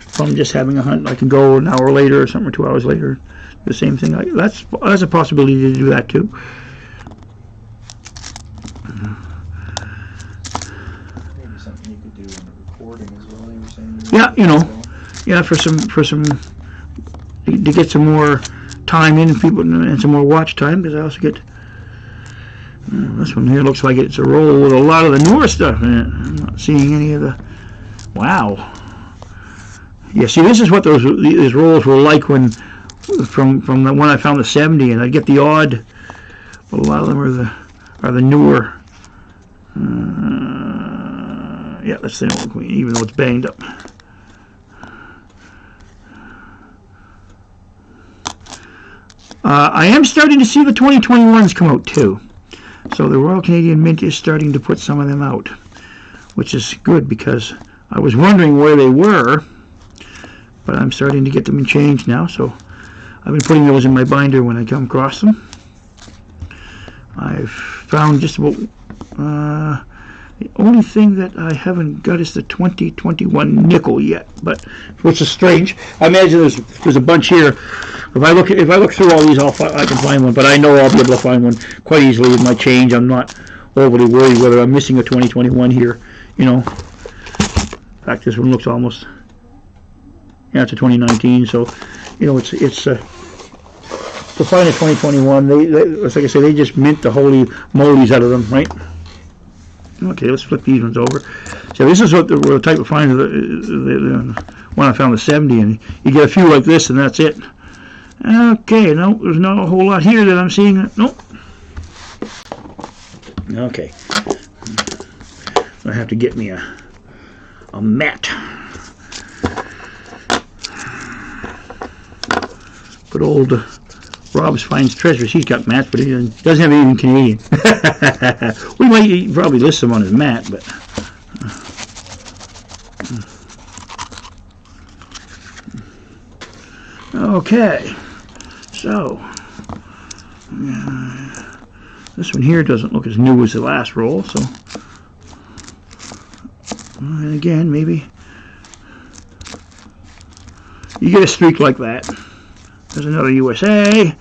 from just having a hunt. I can go an hour later or something, or 2 hours later, the same thing. That's a possibility to do that too. Maybe something you could do in a recording as well. You were saying. Yeah, you know, yeah, for some to get some more time in people and some more watch time, because I also get this one here looks like it's a roll with a lot of the newer stuff in it. I'm not seeing any of the. Wow. Yeah, see, this is what these rolls were like when from the one I found the 70, and I get the odd, but a lot of them are the newer. Yeah, that's the old queen, even though it's banged up. I am starting to see the 2021s come out too. So the Royal Canadian Mint is starting to put some of them out, which is good because I was wondering where they were, but I'm starting to get them in change now. So I've been putting those in my binder when I come across them. I've found just about the only thing that I haven't got is the 2021 nickel yet, but which is strange. I imagine there's a bunch here. If I look through all these, I can find one, but I know I'll be able to find one quite easily with my change. I'm not overly worried whether I'm missing a 2021 here. You know, in fact, this one looks almost, yeah, it's a 2019. So, you know, it's to find a 2021. They like I say, they just mint the holy molies out of them, right? Okay, let's flip these ones over. So this is what the type of find the one I found the 70, and you get a few like this, and that's it. Okay, no, there's not a whole lot here that I'm seeing. Nope. Okay, I have to get me a mat. Good old Rob's finds treasures. He's got mats, but he doesn't have anything Canadian. We might probably list them on his mat, but okay. So this one here doesn't look as new as the last roll. So, and again, maybe you get a streak like that. There's another USA.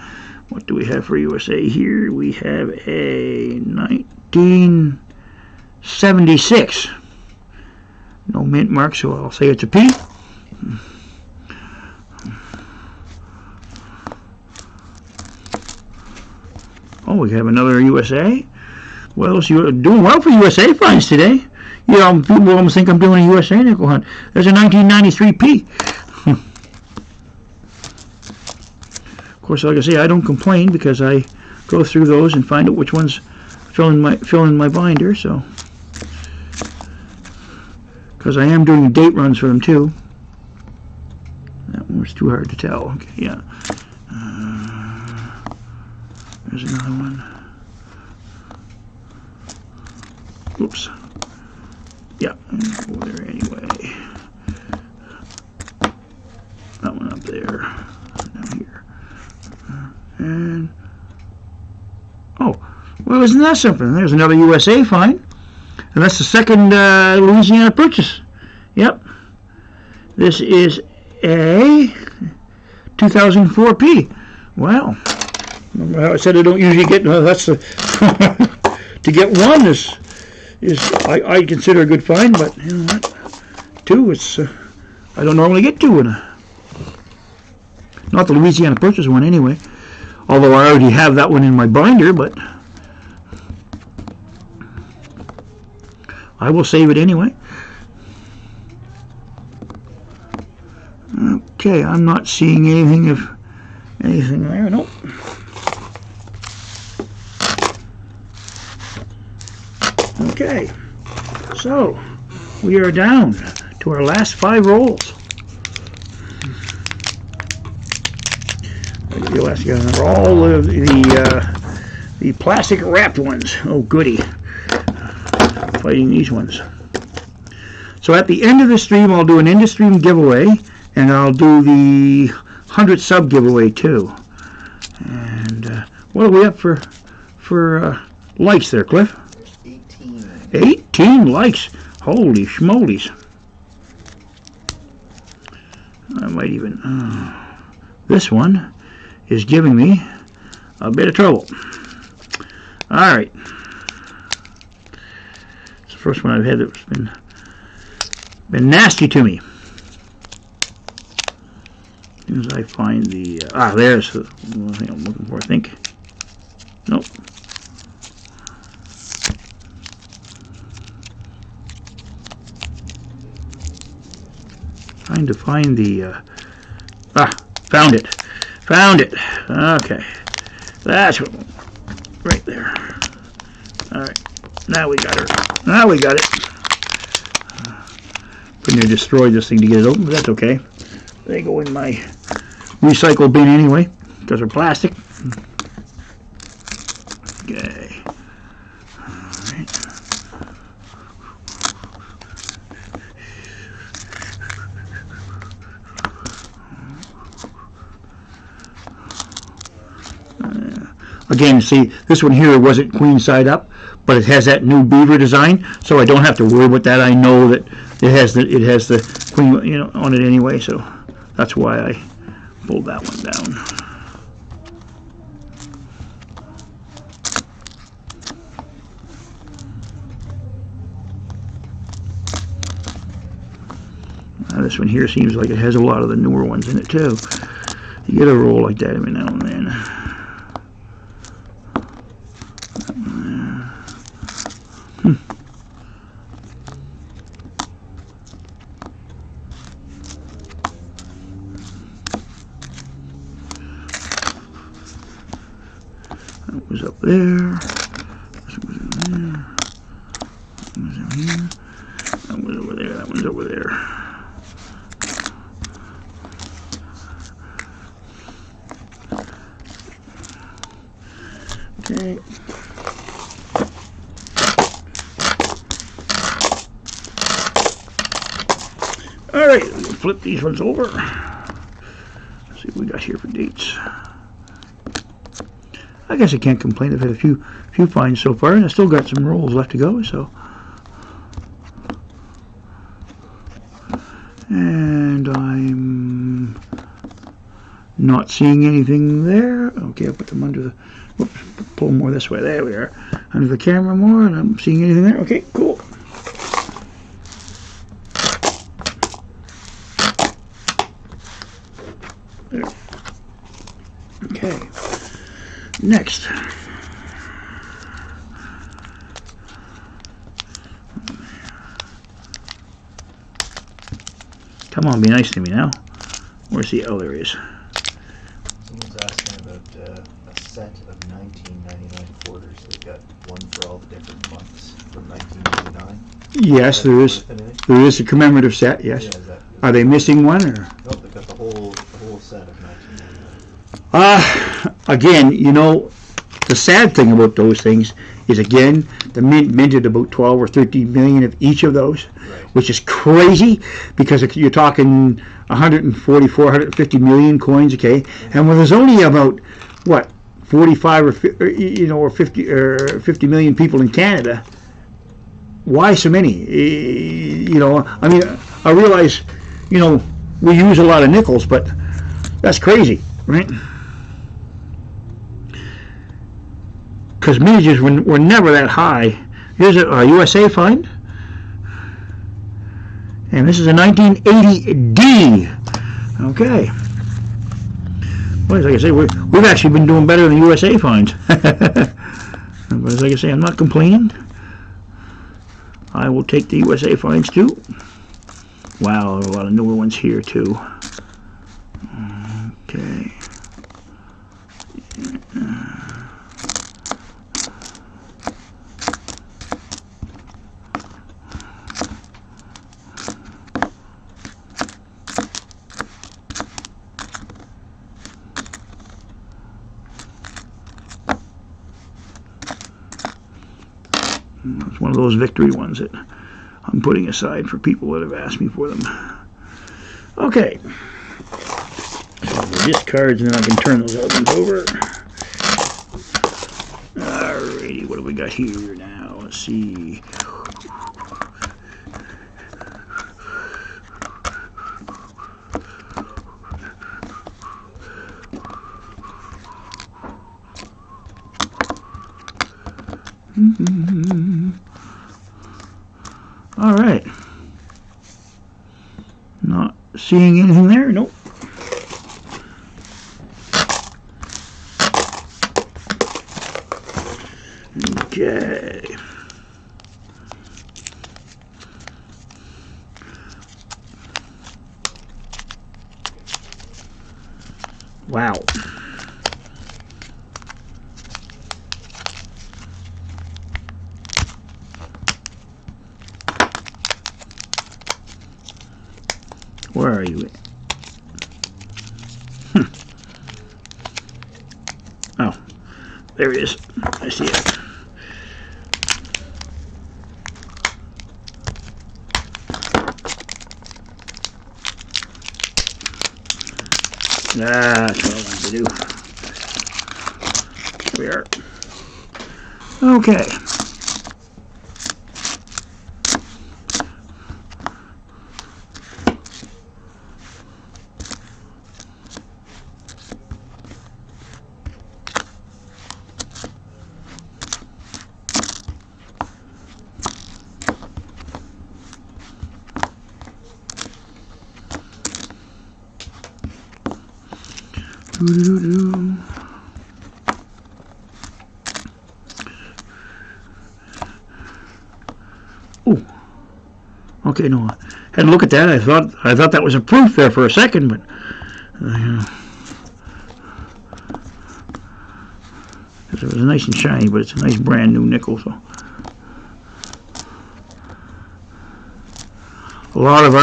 What do we have for USA here? We have a 1976. No mint mark, so I'll say it's a P. Oh, we have another USA. Well, so you're doing well for USA finds today. You know, people almost think I'm doing a USA nickel hunt. There's a 1993 P. Of course, like I say, I don't complain because I go through those and find out which ones fill in my binder. So, because I am doing date runs for them too. That one was too hard to tell. Okay, yeah. There's another one. Oops. Yeah, over there anyway. That one up there. Down here. And oh, well, isn't that something? There's another USA find, and that's the second Louisiana purchase. Yep. This is a 2004 P. Wow. Remember how I said I don't usually get. That's the to get one is I consider a good find, but you know what? Two, it's I don't normally get two in a. Not the Louisiana Purchase one anyway. Although I already have that one in my binder, but I will save it anyway. Okay, I'm not seeing anything there. Nope. Okay, so we are down to our last 5 rolls. They're all the plastic wrapped ones. Oh, goody. Fighting these ones. So at the end of the stream, I'll do an end of stream giveaway, and I'll do the 100 sub giveaway too. And what are we up for likes there, Cliff? 18 likes. Holy schmolies. I might even... this one is giving me a bit of trouble. Alright. It's the first one I've had that's been nasty to me. As soon as I find the... there's the thing I'm looking for, I think. Nope. Trying to find the found it. Okay, that's what, right there. All right, now we got it. Couldn't have destroyed this thing to get it open, but that's okay. They go in my recycle bin anyway because they're plastic. Okay. All right. Again, see, this one here wasn't queen side up, but it has that new beaver design, so I don't have to worry about that. I know that it has the queen, you know, on it anyway, so that's why I pulled that one down. Now this one here seems like it has a lot of the newer ones in it too. You get a roll like that every now and then. That was up there. This was in there. That was in here. That was over there. That one's over there. Okay. All right, flip these ones over. Let's see what we got here for dates. I guess I can't complain. I've had a few finds so far, and I still got some rolls left to go. So, and I'm not seeing anything there. Okay, I'll put them under the. Whoops, pull more this way. There we are. Under the camera more, and I'm seeing anything there. Okay, cool. next? Come on, be nice to me now. Where's the... Oh, there he is. Someone's asking about a set of 1999 quarters. They've got one for all the different months from 1999. Yes, there is. There is a commemorative set, yes. Yeah, Are they missing one? Or? Nope, they've got the whole set of 1999. Again, you know, the sad thing about those things is, again, the mint minted about 12 or 13 million of each of those, Right. which is crazy because you're talking 144, 150 million coins, okay? And when there's only about, what, 45 or you know, or 50 million people in Canada, why so many? You know, I mean, I realize, you know, we use a lot of nickels, but that's crazy, right? Because mintages were never that high. Here's a USA find. And this is a 1980D. Okay. Well, like I say, we've actually been doing better than USA finds. But as like I say, I'm not complaining. I will take the USA finds too. Wow, there are a lot of newer ones here too. Okay. It's one of those victory ones that I'm putting aside for people that have asked me for them. Okay. So the discards, and then I can turn those other ones over. Alrighty, what do we got here now? Let's see. All right. Not seeing anything there? Nope. Okay. Wow. Where are you? Oh, there it is. I see it. That's what I wanted to do. Here we are. Okay. Oh, okay. No, I had to look at that. I thought that was a proof there for a second, but it was nice and shiny. But it's a nice brand new nickel. So a lot of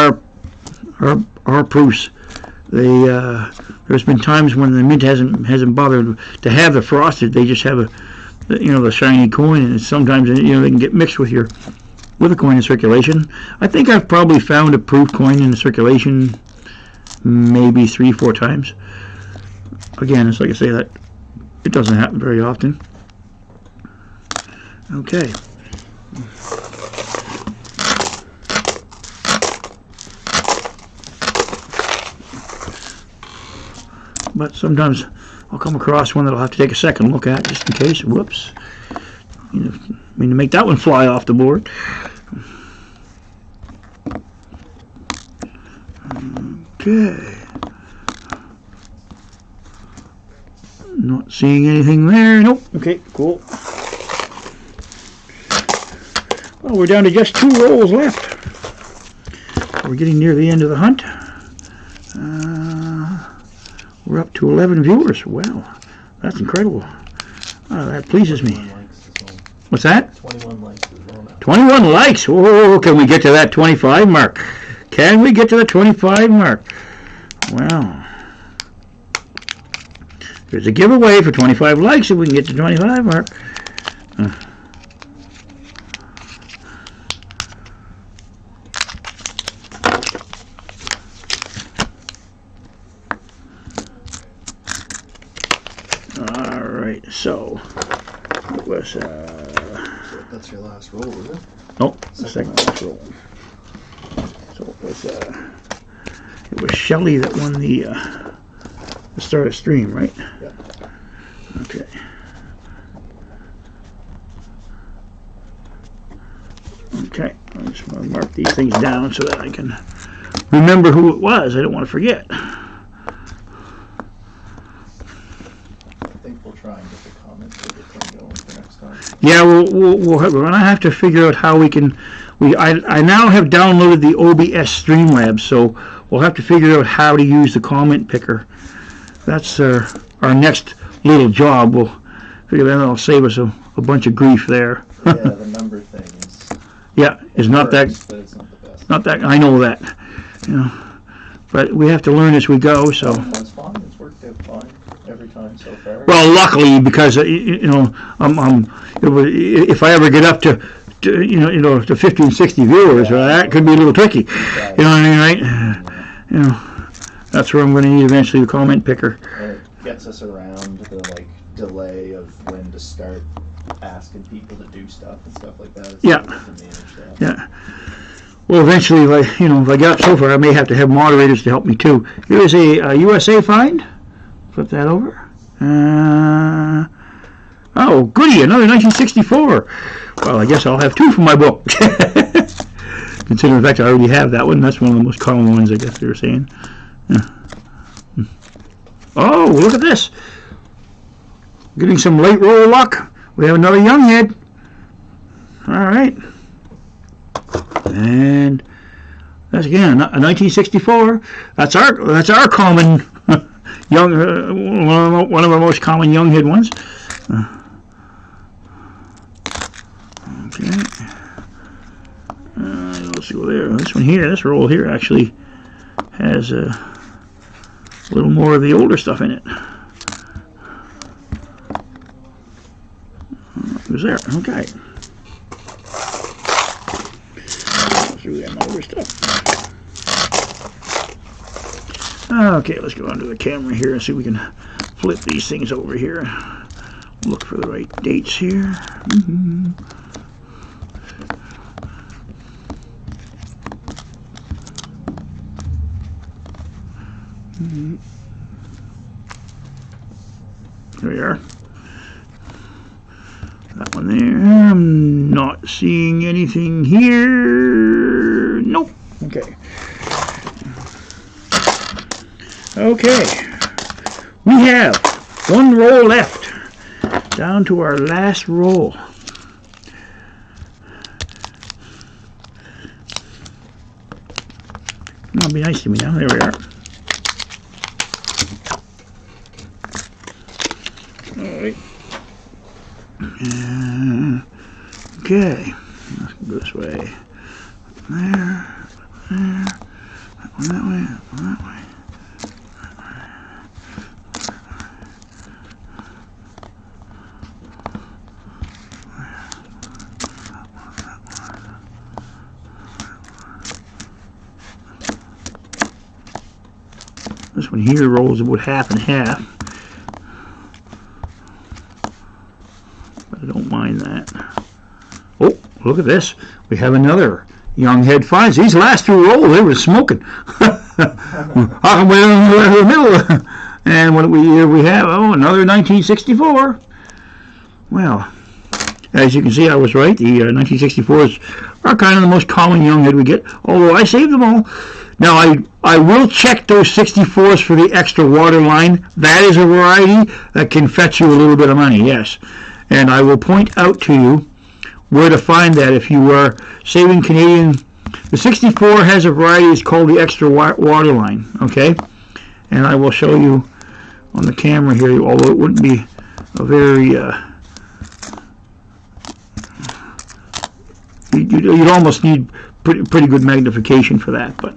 our proofs, there's been times when the mint hasn't bothered to have the frosted. They just have the shiny coin, and sometimes they can get mixed with a coin in circulation. I think I've probably found a proof coin in circulation maybe 3-4 times. Again, it's like I say, that it doesn't happen very often. Okay. But sometimes I'll come across one that I'll have to take a second look at just in case. Whoops. I mean, to make that one fly off the board. Okay. Not seeing anything there. Nope. Okay, cool. Well, we're down to just 2 rolls left. We're getting near the end of the hunt. We're up to 11 viewers. Wow, that's incredible. That pleases me. What's that? 21 likes as well now. 21 likes. Oh, can we get to that 25 mark? Can we get to the 25 mark? Wow. There's a giveaway for 25 likes if we can get to 25 mark. All right, so it was. That's your last roll, is it? Nope, the second last roll. So it was Shelley that won the start of stream, right? Yep. Okay. Okay, I just want to mark these things down so that I can remember who it was. I don't want to forget. I think we'll try and get the comments thing going for next time. Yeah, we're going to have to figure out how we can. I now have downloaded the OBS Streamlabs, so we'll have to figure out how to use the comment picker. That's our next little job. We'll figure that out. It'll save us a bunch of grief there. Yeah, the number thing is. Yeah, it's not that. But it's not the best. Not that I know that, you know. But we have to learn as we go. So. It's fine. It's worked out fine every time so far. Well, luckily, because you know, if I ever get up to 50 and 60 viewers, that could be a little tricky. Right. You know what I mean, right? You know, that's where I'm going to need eventually the comment picker. It gets us around the delay of when to start asking people to do stuff and stuff like that. It's Yeah. to manage that. Yeah. Well, eventually, if I get up so far, I may have to have moderators to help me too. Here is a USA find. Flip that over. Oh, goody, another 1964. Well, I guess I'll have 2 for my book. Considering the fact I already have that one. That's one of the most common ones, I guess they were saying. Yeah. Oh, look at this. Getting some late roll luck. We have another young head. All right. And that's again a 1964. That's our common young one of our most common young head ones. Okay. Let's go there. This one here, this roll here actually has a little more of the older stuff in it. It was there. Okay. Through that older stuff. Okay, let's go onto the camera here and see if we can flip these things over here. Look for the right dates here. There we are. That one there. I'm not seeing anything here. Nope. Okay. Okay. We have 1 roll left. Down to our last roll. Come on, be nice to me now. There we are. Alright. Okay. Let's go this way. There. There. That one that way. That one that way. This one here rolls about half and half, but I don't mind that. Oh, look at this. We have another young head finds. These last 2 rolls, they were smoking. How come we're in the middle? And what we have? Oh, another 1964. Well, As you can see, I was right. The 1964s are kind of the most common young head we get, although I saved them all. Now, I will check those 64s for the extra water line. That is a variety that can fetch you a little bit of money, yes. And I will point out to you where to find that if you are saving Canadian. The 64 has a variety. It's called the extra water line, okay? And I will show you on the camera here, although it wouldn't be a very... You'd almost need pretty good magnification for that, but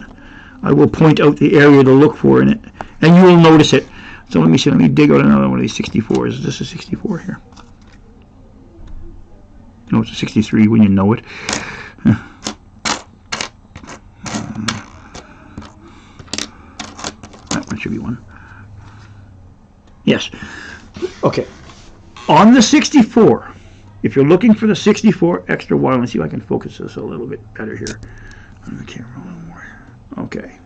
I will point out the area to look for in it, and you will notice it. So let me see, let me dig out another one of these 64s. Is this a 64 here? No, it's a 63 when you know it. That one should be one. Yes. Okay. On the 64, if you're looking for the 64 extra water, let's see if I can focus this a little bit better here on the camera a little more. Okay.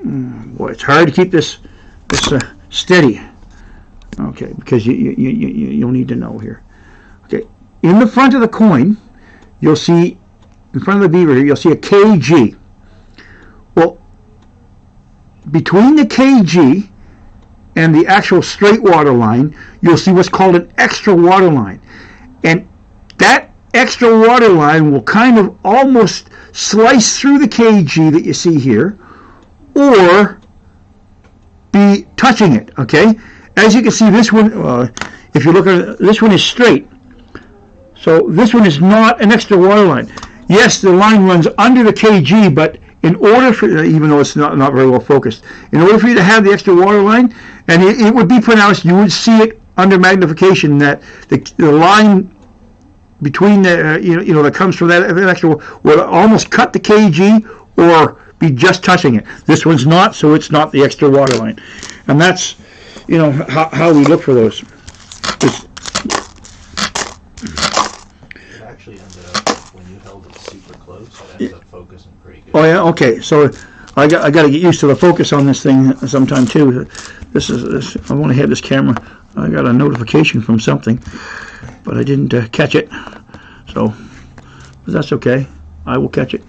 Boy, it's hard to keep this steady. Okay, because you'll need to know here. Okay, in the front of the coin, you'll see, in front of the beaver here, you'll see a kg. Well, between the kg and the actual straight water line, you'll see what's called an extra water line. And that extra water line will kind of almost slice through the kg that you see here, or be touching it, okay? As you can see, this one, if you look at it, this one is straight. So this one is not an extra water line. Yes, the line runs under the kg, but in order for, even though it's not very well focused, in order for you to have the extra water line, and it would be pronounced, you would see it under magnification, that the line between the, that comes from that extra will almost cut the kg or be just touching it. This one's not, so it's not the extra water line. And that's, how we look for those. It actually ended up, when you held it super close, it ended up focusing pretty good. Oh yeah, okay. So I got to get used to the focus on this thing sometime too. I've only had this camera. I got a notification from something, but I didn't catch it. So, but that's okay. I will catch it.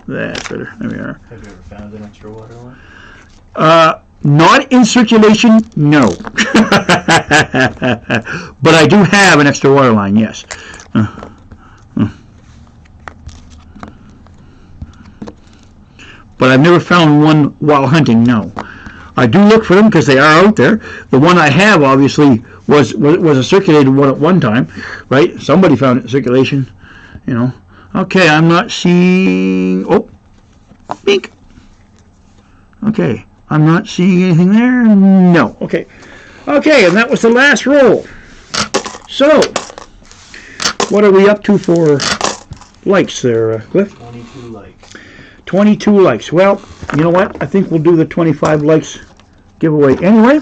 That's better. There we are. Have you ever found an extra water line? Not in circulation, no. But I do have an extra water line, yes. But I've never found one while hunting, no. I do look for them because they are out there. The one I have, obviously, was a circulated one at one time, right? Somebody found it in circulation, Okay, I'm not seeing... Oh, bink. Okay, I'm not seeing anything there. No. Okay, and that was the last roll. So, what are we up to for likes there, Cliff? 22 likes. 22 likes. Well, you know what? I think we'll do the 25 likes giveaway anyway.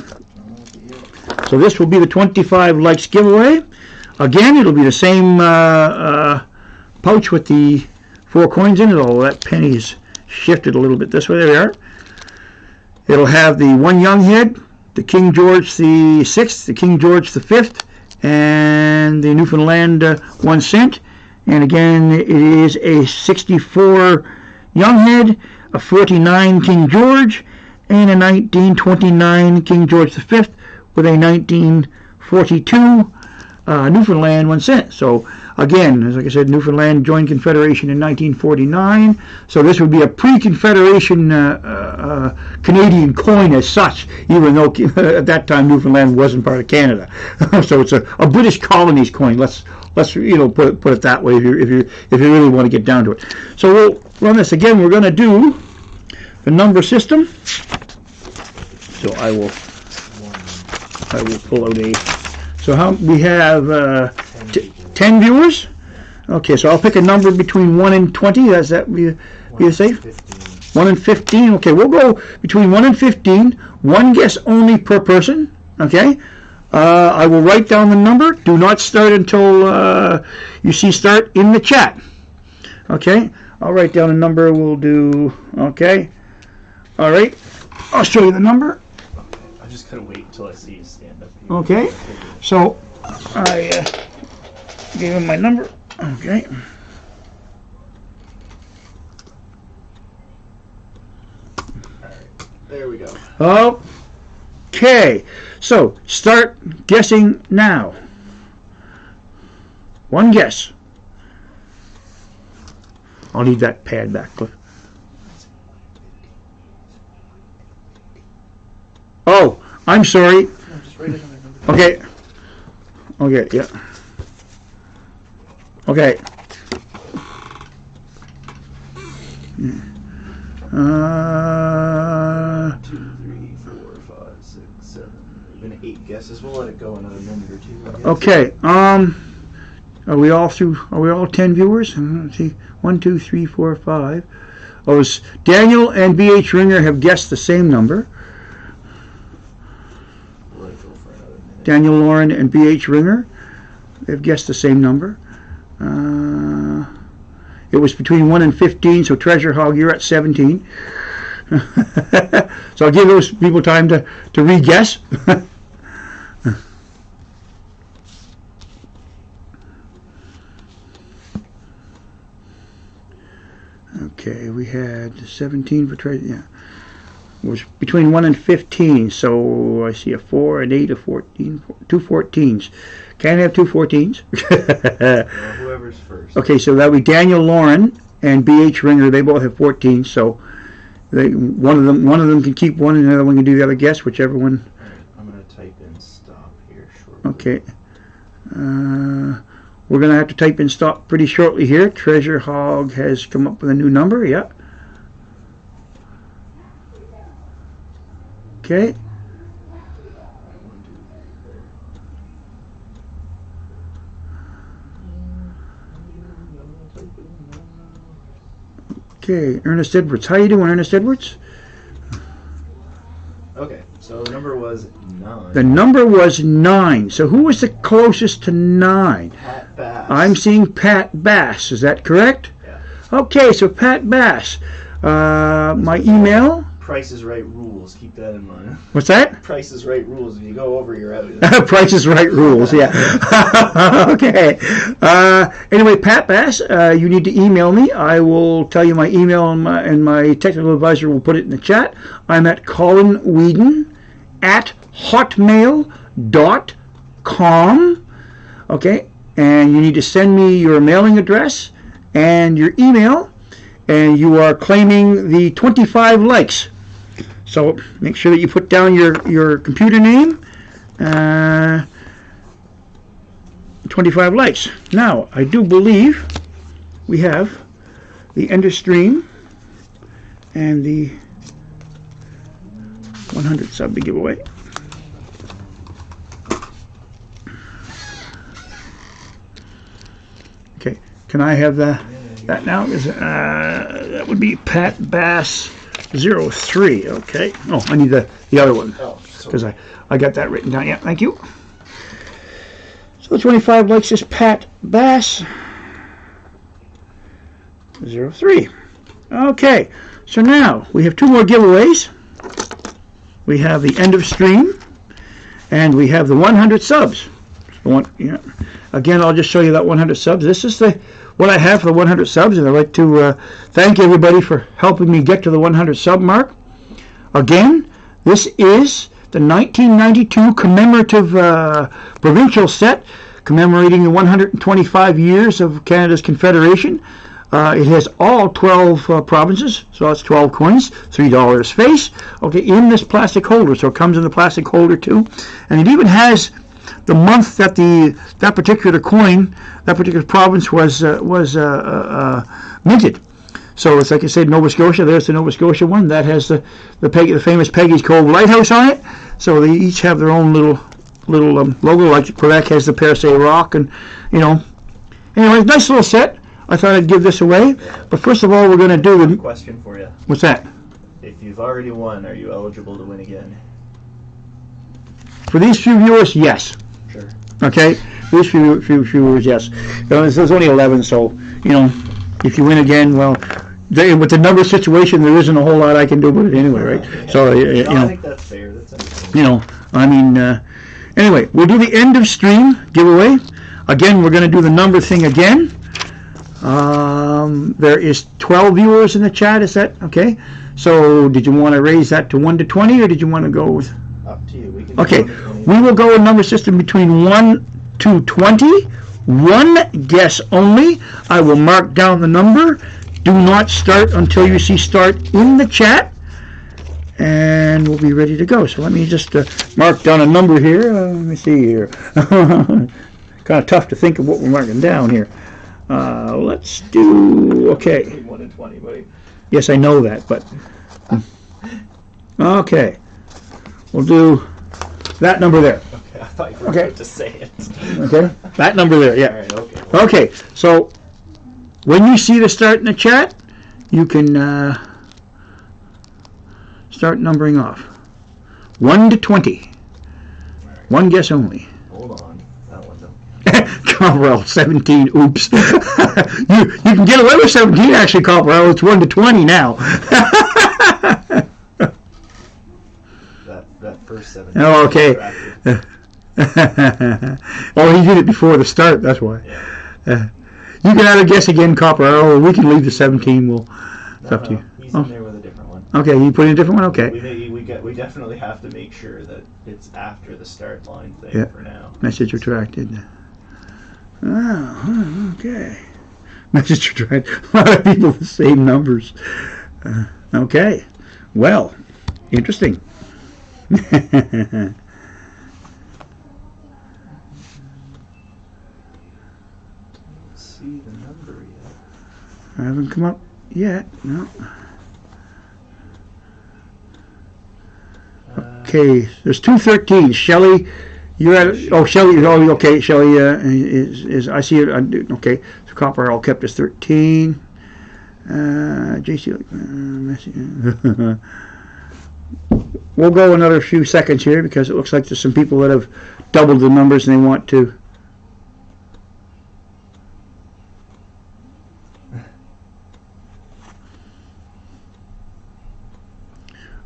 So this will be the 25 likes giveaway. Again, it'll be the same pouch with the 4 coins in it, although that penny's shifted a little bit this way. There we are. It'll have the one young head, the King George the 6th, the King George the 5th, and the Newfoundland 1 cent. And again, it is a 64 young head, a 49 King George, and a 1929 King George the 5th with a 1942 Newfoundland 1 cent. So again, as like I said, Newfoundland joined Confederation in 1949. So this would be a pre-Confederation Canadian coin as such, even though at that time Newfoundland wasn't part of Canada. So it's a British colonies coin. Let's put it that way if you really want to get down to it. So we'll run this again. We're going to do the number system. So I will pull out a. So how we have 10 viewers. Okay, so I'll pick a number between 1 and 20. Does that be safe? 15. 1 and 15. Okay, we'll go between 1 and 15. One guess only per person. Okay. I will write down the number. Do not start until you see start in the chat. Okay. I'll write down a number. We'll do. Okay. All right. I'll show you the number. Okay. I just gotta wait until I see you stand up here. Okay. So I gave him my number. Okay. There we go. Okay. So start guessing now. One guess. I'll need that pad back, Cliff. Oh, I'm sorry. No, just write another number. Okay. Okay, yeah. Okay. 2, 3, 4, 5, 6, 7. Been 8 guesses. We'll let it go another minute or two, I guess. Okay. Are we all through? Are we all 10 viewers? Let's see. 1, 2, 3, 4, 5. Oh, Daniel and BH Ringer have guessed the same number. We'll let it go for another minute. Daniel Lauren and BH Ringer have guessed the same number. It was between 1 and 15, so Treasure Hog, you're at 17. So I'll give those people time to re-guess. Okay, we had 17 for Treasure. Yeah, it was between 1 and 15. So I see a 4, an 8, a 14, 2 14s. Can't have 2 14s. Well, whoever's first. Okay, so that would be Daniel Lauren and BH Ringer. They both have 14. So one of them can keep one, and the other one can do the other guess, whichever one. All right, I'm gonna type in stop here shortly. Okay. We're going to have to type in stop pretty shortly here. Treasure Hog has come up with a new number. Yeah. Okay. Okay, Ernest Edwards. How you doing, Ernest Edwards? Okay, so the number was 9. The number was 9. So who was the closest to 9? Pat Bass. I'm seeing Pat Bass. Is that correct? Yeah. Okay, so Pat Bass. My email. Price is Right rules. Keep that in mind. What's that? Price is Right rules. If you go over, you're out. Price is Right rules, yeah. Okay. Anyway, Pat Bass, you need to email me. I will tell you my email, and my technical advisor will put it in the chat. I'm at colinwhedon@hotmail.com. Okay, and you need to send me your mailing address and your email, and you are claiming the 25 likes. So make sure that you put down your computer name. 25 likes. Now, I do believe we have the end of stream and the 100 sub to give away. Okay, can I have that now? That would be Pat Bass 03. Okay. Oh, I need the other one because I got that written down. Yeah, thank you. So 25 likes is Pat Bass 03. Okay, so now we have 2 more giveaways. We have the end of stream, and we have the 100 subs. Yeah. Again, I'll just show you that 100 subs. This is what I have for the 100 subs, and I'd like to thank everybody for helping me get to the 100 sub mark. Again, this is the 1992 commemorative provincial set commemorating the 125 years of Canada's Confederation. It has all 12 provinces, so that's 12 coins, $3 face, okay, in this plastic holder. So it comes in the plastic holder too, and it even has the month that that particular coin, that particular province was minted. So it's like I said, Nova Scotia. There's the Nova Scotia one that has the famous Peggy's Cove Lighthouse on it. So they each have their own little logo. Like Quebec has the Percé Rock, and anyway, nice little set. I thought I'd give this away. But first of all, we're going to do the question for you. What's that? If you've already won, are you eligible to win again? For these few viewers, yes. Sure. Okay, these few viewers, yes. There's only 11, so if you win again, well, with the number situation, there isn't a whole lot I can do about it anyway, right? Yeah. So you I know, think that's fair. That's understandable. you know, I mean, anyway, we'll do the end of stream giveaway. Again, we're going to do the number thing again. There is 12 viewers in the chat. Is that okay? So, did you want to raise that to 1 to 20, or did you want to go with? Up to you. We can Okay, do 1 to 20. we will go a number system between 1 to 20. One guess only. I will mark down the number. Do not start until you see start in the chat, and we'll be ready to go. So let me just mark down a number here. Let me see here. Kind of tough to think of what we're marking down here. Let's do, okay. Between 1 and 20, buddy. Yes, I know that, but okay. We'll do that number there. Okay, I thought you were Okay. about to say it. Okay, that number there, All yeah. right, okay. Okay, so when you see the start in the chat, you can start numbering off. 1 to 20. Right. One guess only. Hold on. That one don't. Copperell, 17. Oops. you can get away with 17 actually, Copperell. It's 1 to 20 now. That first 17. Oh, okay. Oh, he did it before the start. That's why. Yeah. You can either guess again, Copperell, or we can leave the 17. It's up to you. He's Oh. in there with a different one. Okay, you put in a different one? Okay. We definitely have to make sure that it's after the start line thing Yeah. for now. Message retracted. Oh, okay. Message retracted. A lot of people the same numbers. Okay. Well, interesting. Let's see the number yet. I haven't come up yet. No. Okay. There's 213. Shelley, you're at. Oh, Shelley. Oh, okay. Shelley is. I see it. Okay. So Copperell kept us 13. JC. We'll go another few seconds here because it looks like there's some people that have doubled the numbers and they want to.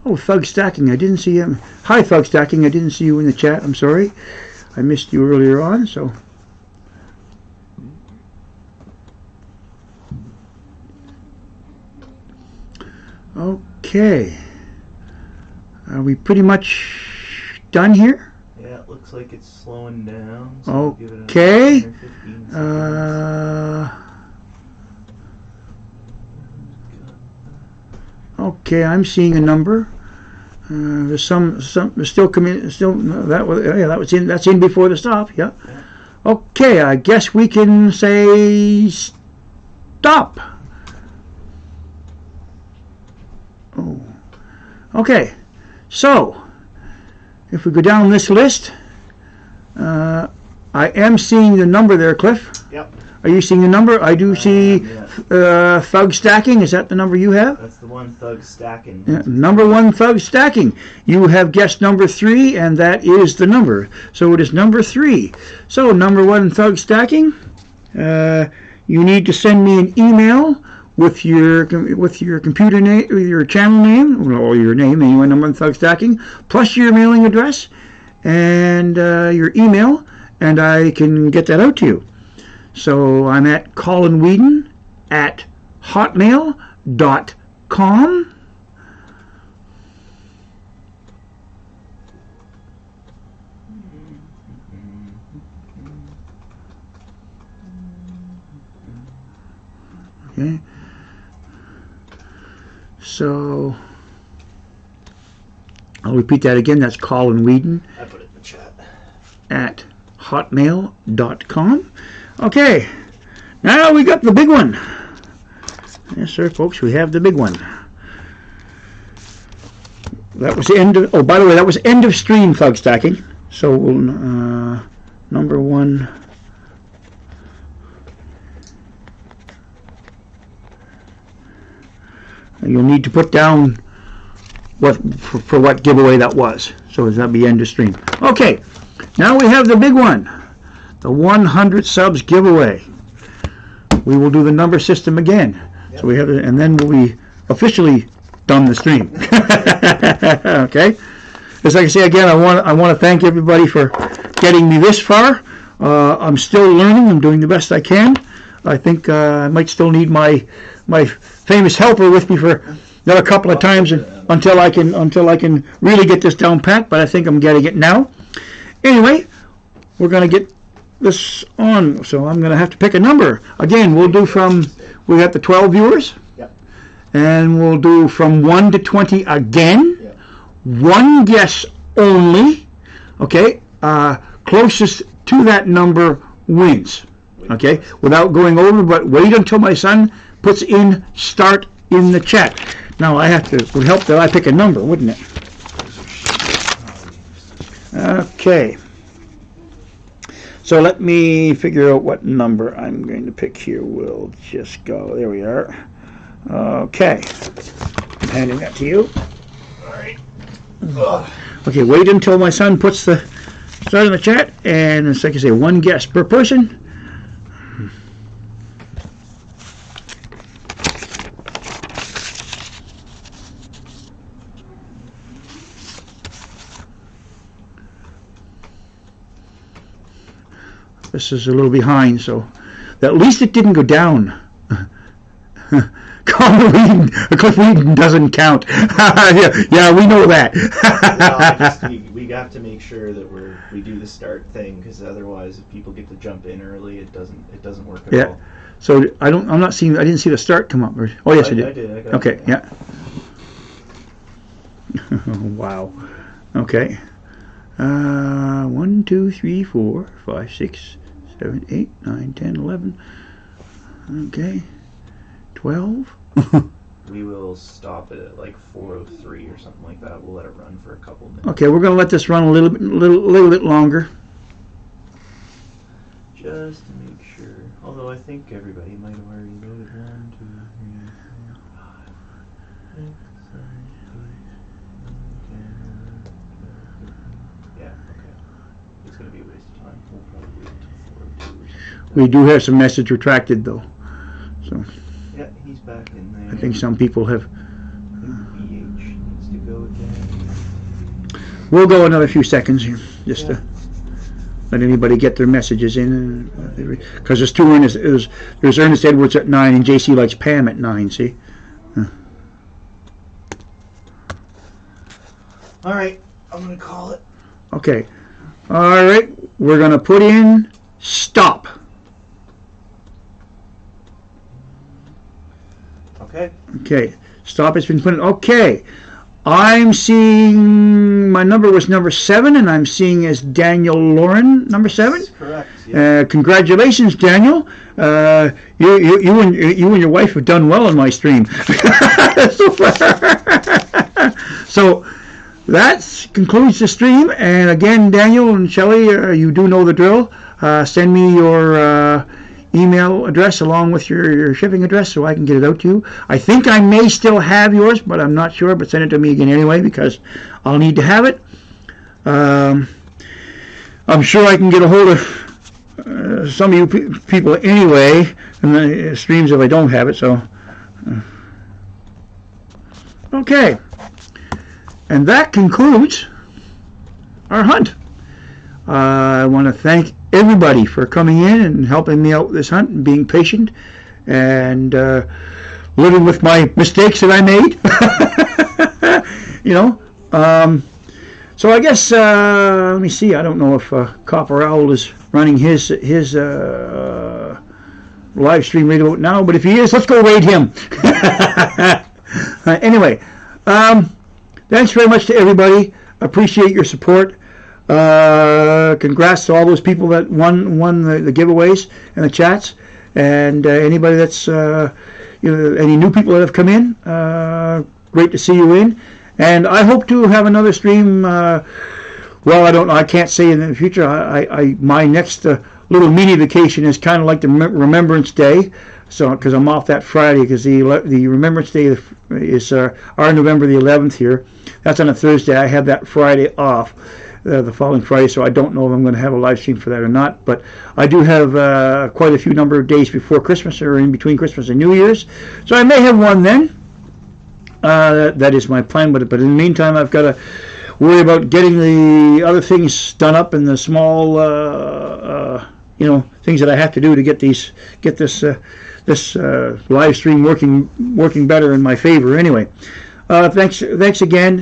Oh, Thug Stacking, I didn't see him. Hi, Thug Stacking, I didn't see you in the chat. I'm sorry. I missed you earlier on, so. Okay. Are we pretty much done here? Yeah, it looks like it's slowing down. So we'll give it another Okay. 10 or 15 seconds. Okay, I'm seeing a number. There's some still coming. Still that was that's in before the stop. Yeah. Okay, I guess we can say stop. Oh. Okay. So, if we go down this list, I am seeing the number there, Cliff. Yep. Are you seeing the number? I do see Yeah. Thug Stacking. Is that the number you have? That's the one, Thug Stacking. Yeah, number 1, Thug Stacking. You have guessed number 3, and that is the number. So it is number 3. So number 1, Thug Stacking. You need to send me an email with your computer name, your channel name, or your name, anyway, number 1, Thug Stacking, plus your mailing address and your email, and I can get that out to you. So I'm at colinwhedon@hotmail.com. Okay. So I'll repeat that again. That's Colin Whedon I put it in the chat. at hotmail.com. Okay, now we got the big one. Yes, sir, folks, we have the big one. That was the end of. Oh, by the way, that was end of stream, Thug Stacking. So we'll number 1. You'll need to put down what for what giveaway that was. So that'll be end of stream. Okay, now we have the big one. The 100 subs giveaway. We will do the number system again. Yep. Yep. So we have it, and then we'll be officially done the stream. Okay. As like I say again, I want to thank everybody for getting me this far. I'm still learning. I'm doing the best I can. I think I might still need my famous helper with me for another couple of times until I can really get this down pat. But I think I'm getting it now. Anyway, we're going to get this on. So I'm going to have to pick a number. Again, we'll do we got the 12 viewers. Yep. And we'll do from 1 to 20 again. Yep. One guess only. Okay. Closest to that number wins. Okay. Without going over, but wait until my son puts in start in the chat. Now it would help that I pick a number, wouldn't it? Okay. So let me figure out what number I'm going to pick here. We'll just go. There we are. Okay. I'm handing that to you. All right. Okay, wait until my son puts the start in the chat. And it's like I say, one guess per person. This is a little behind, so at least it didn't go down. Cliff Wheaton doesn't count. Yeah, we know that. Well, we have to make sure that we do the start thing, because otherwise, if people get to jump in early, it doesn't work at all. So I didn't see the start come up. Oh yes, I did. I did. Okay. Yeah. Wow. Okay. 1, 2, 3, 4, 5, 6, 7, 8, 9, 10, 11. Okay. 12. We will stop it at like 4:03 or something like that. We'll let it run for a couple minutes. Okay, we're going to let this run a little bit longer. Just to make sure. Although I think everybody might have already voted. 1, 2, 3, 4, 5, 6, 7, 8, 9, 10, 11, 12, 13. Yeah, okay. It's going to be a waste of time. We'll probably wait until 4:02 or something. We do have some message retracted though. So yeah, he's back in there. I think some people have. BH needs to go again. We'll go another few seconds here, just to let anybody get their messages in. Because there's two Ernest. There's Ernest Edwards at 9 and JC likes Pam at 9. See. All right, I'm gonna call it. Okay. All right, we're gonna put in stop. Okay. Okay, stop has been put in. Okay, I'm seeing my number was number 7, and I'm seeing as Daniel Lauren number 7. That's correct. Yeah. Congratulations, Daniel. You and your wife have done well on my stream. So that concludes the stream. And again, Daniel and Shelley, you do know the drill. Send me your email address along with your shipping address so I can get it out to you. I think I may still have yours, but I'm not sure. But send it to me again anyway, because I'll need to have it. I'm sure I can get a hold of some of you people anyway in the streams if I don't have it. So okay, and that concludes our hunt. I want to thank everybody for coming in and helping me out with this hunt and being patient and living with my mistakes that I made. So I guess let me see. I don't know if Copper Owl is running his live stream right about now, but if he is, let's go raid him. Anyway, thanks very much to everybody. Appreciate your support. Congrats to all those people that won the giveaways and the chats, and anybody that's any new people that have come in. Great to see you in, and I hope to have another stream. Well, I don't know. I can't say in the future. My next little mini vacation is kind of like the Remembrance Day, so because I'm off that Friday, because the Remembrance Day is our November the 11th here. That's on a Thursday. I have that Friday off. the following Friday, so I don't know if I'm going to have a live stream for that or not. But I do have quite a few number of days before Christmas or in between Christmas and New Year's, so I may have one then. That is my plan with it. But in the meantime, I've got to worry about getting the other things done up in the small, things that I have to do to get this live stream working better in my favor. Anyway, thanks again.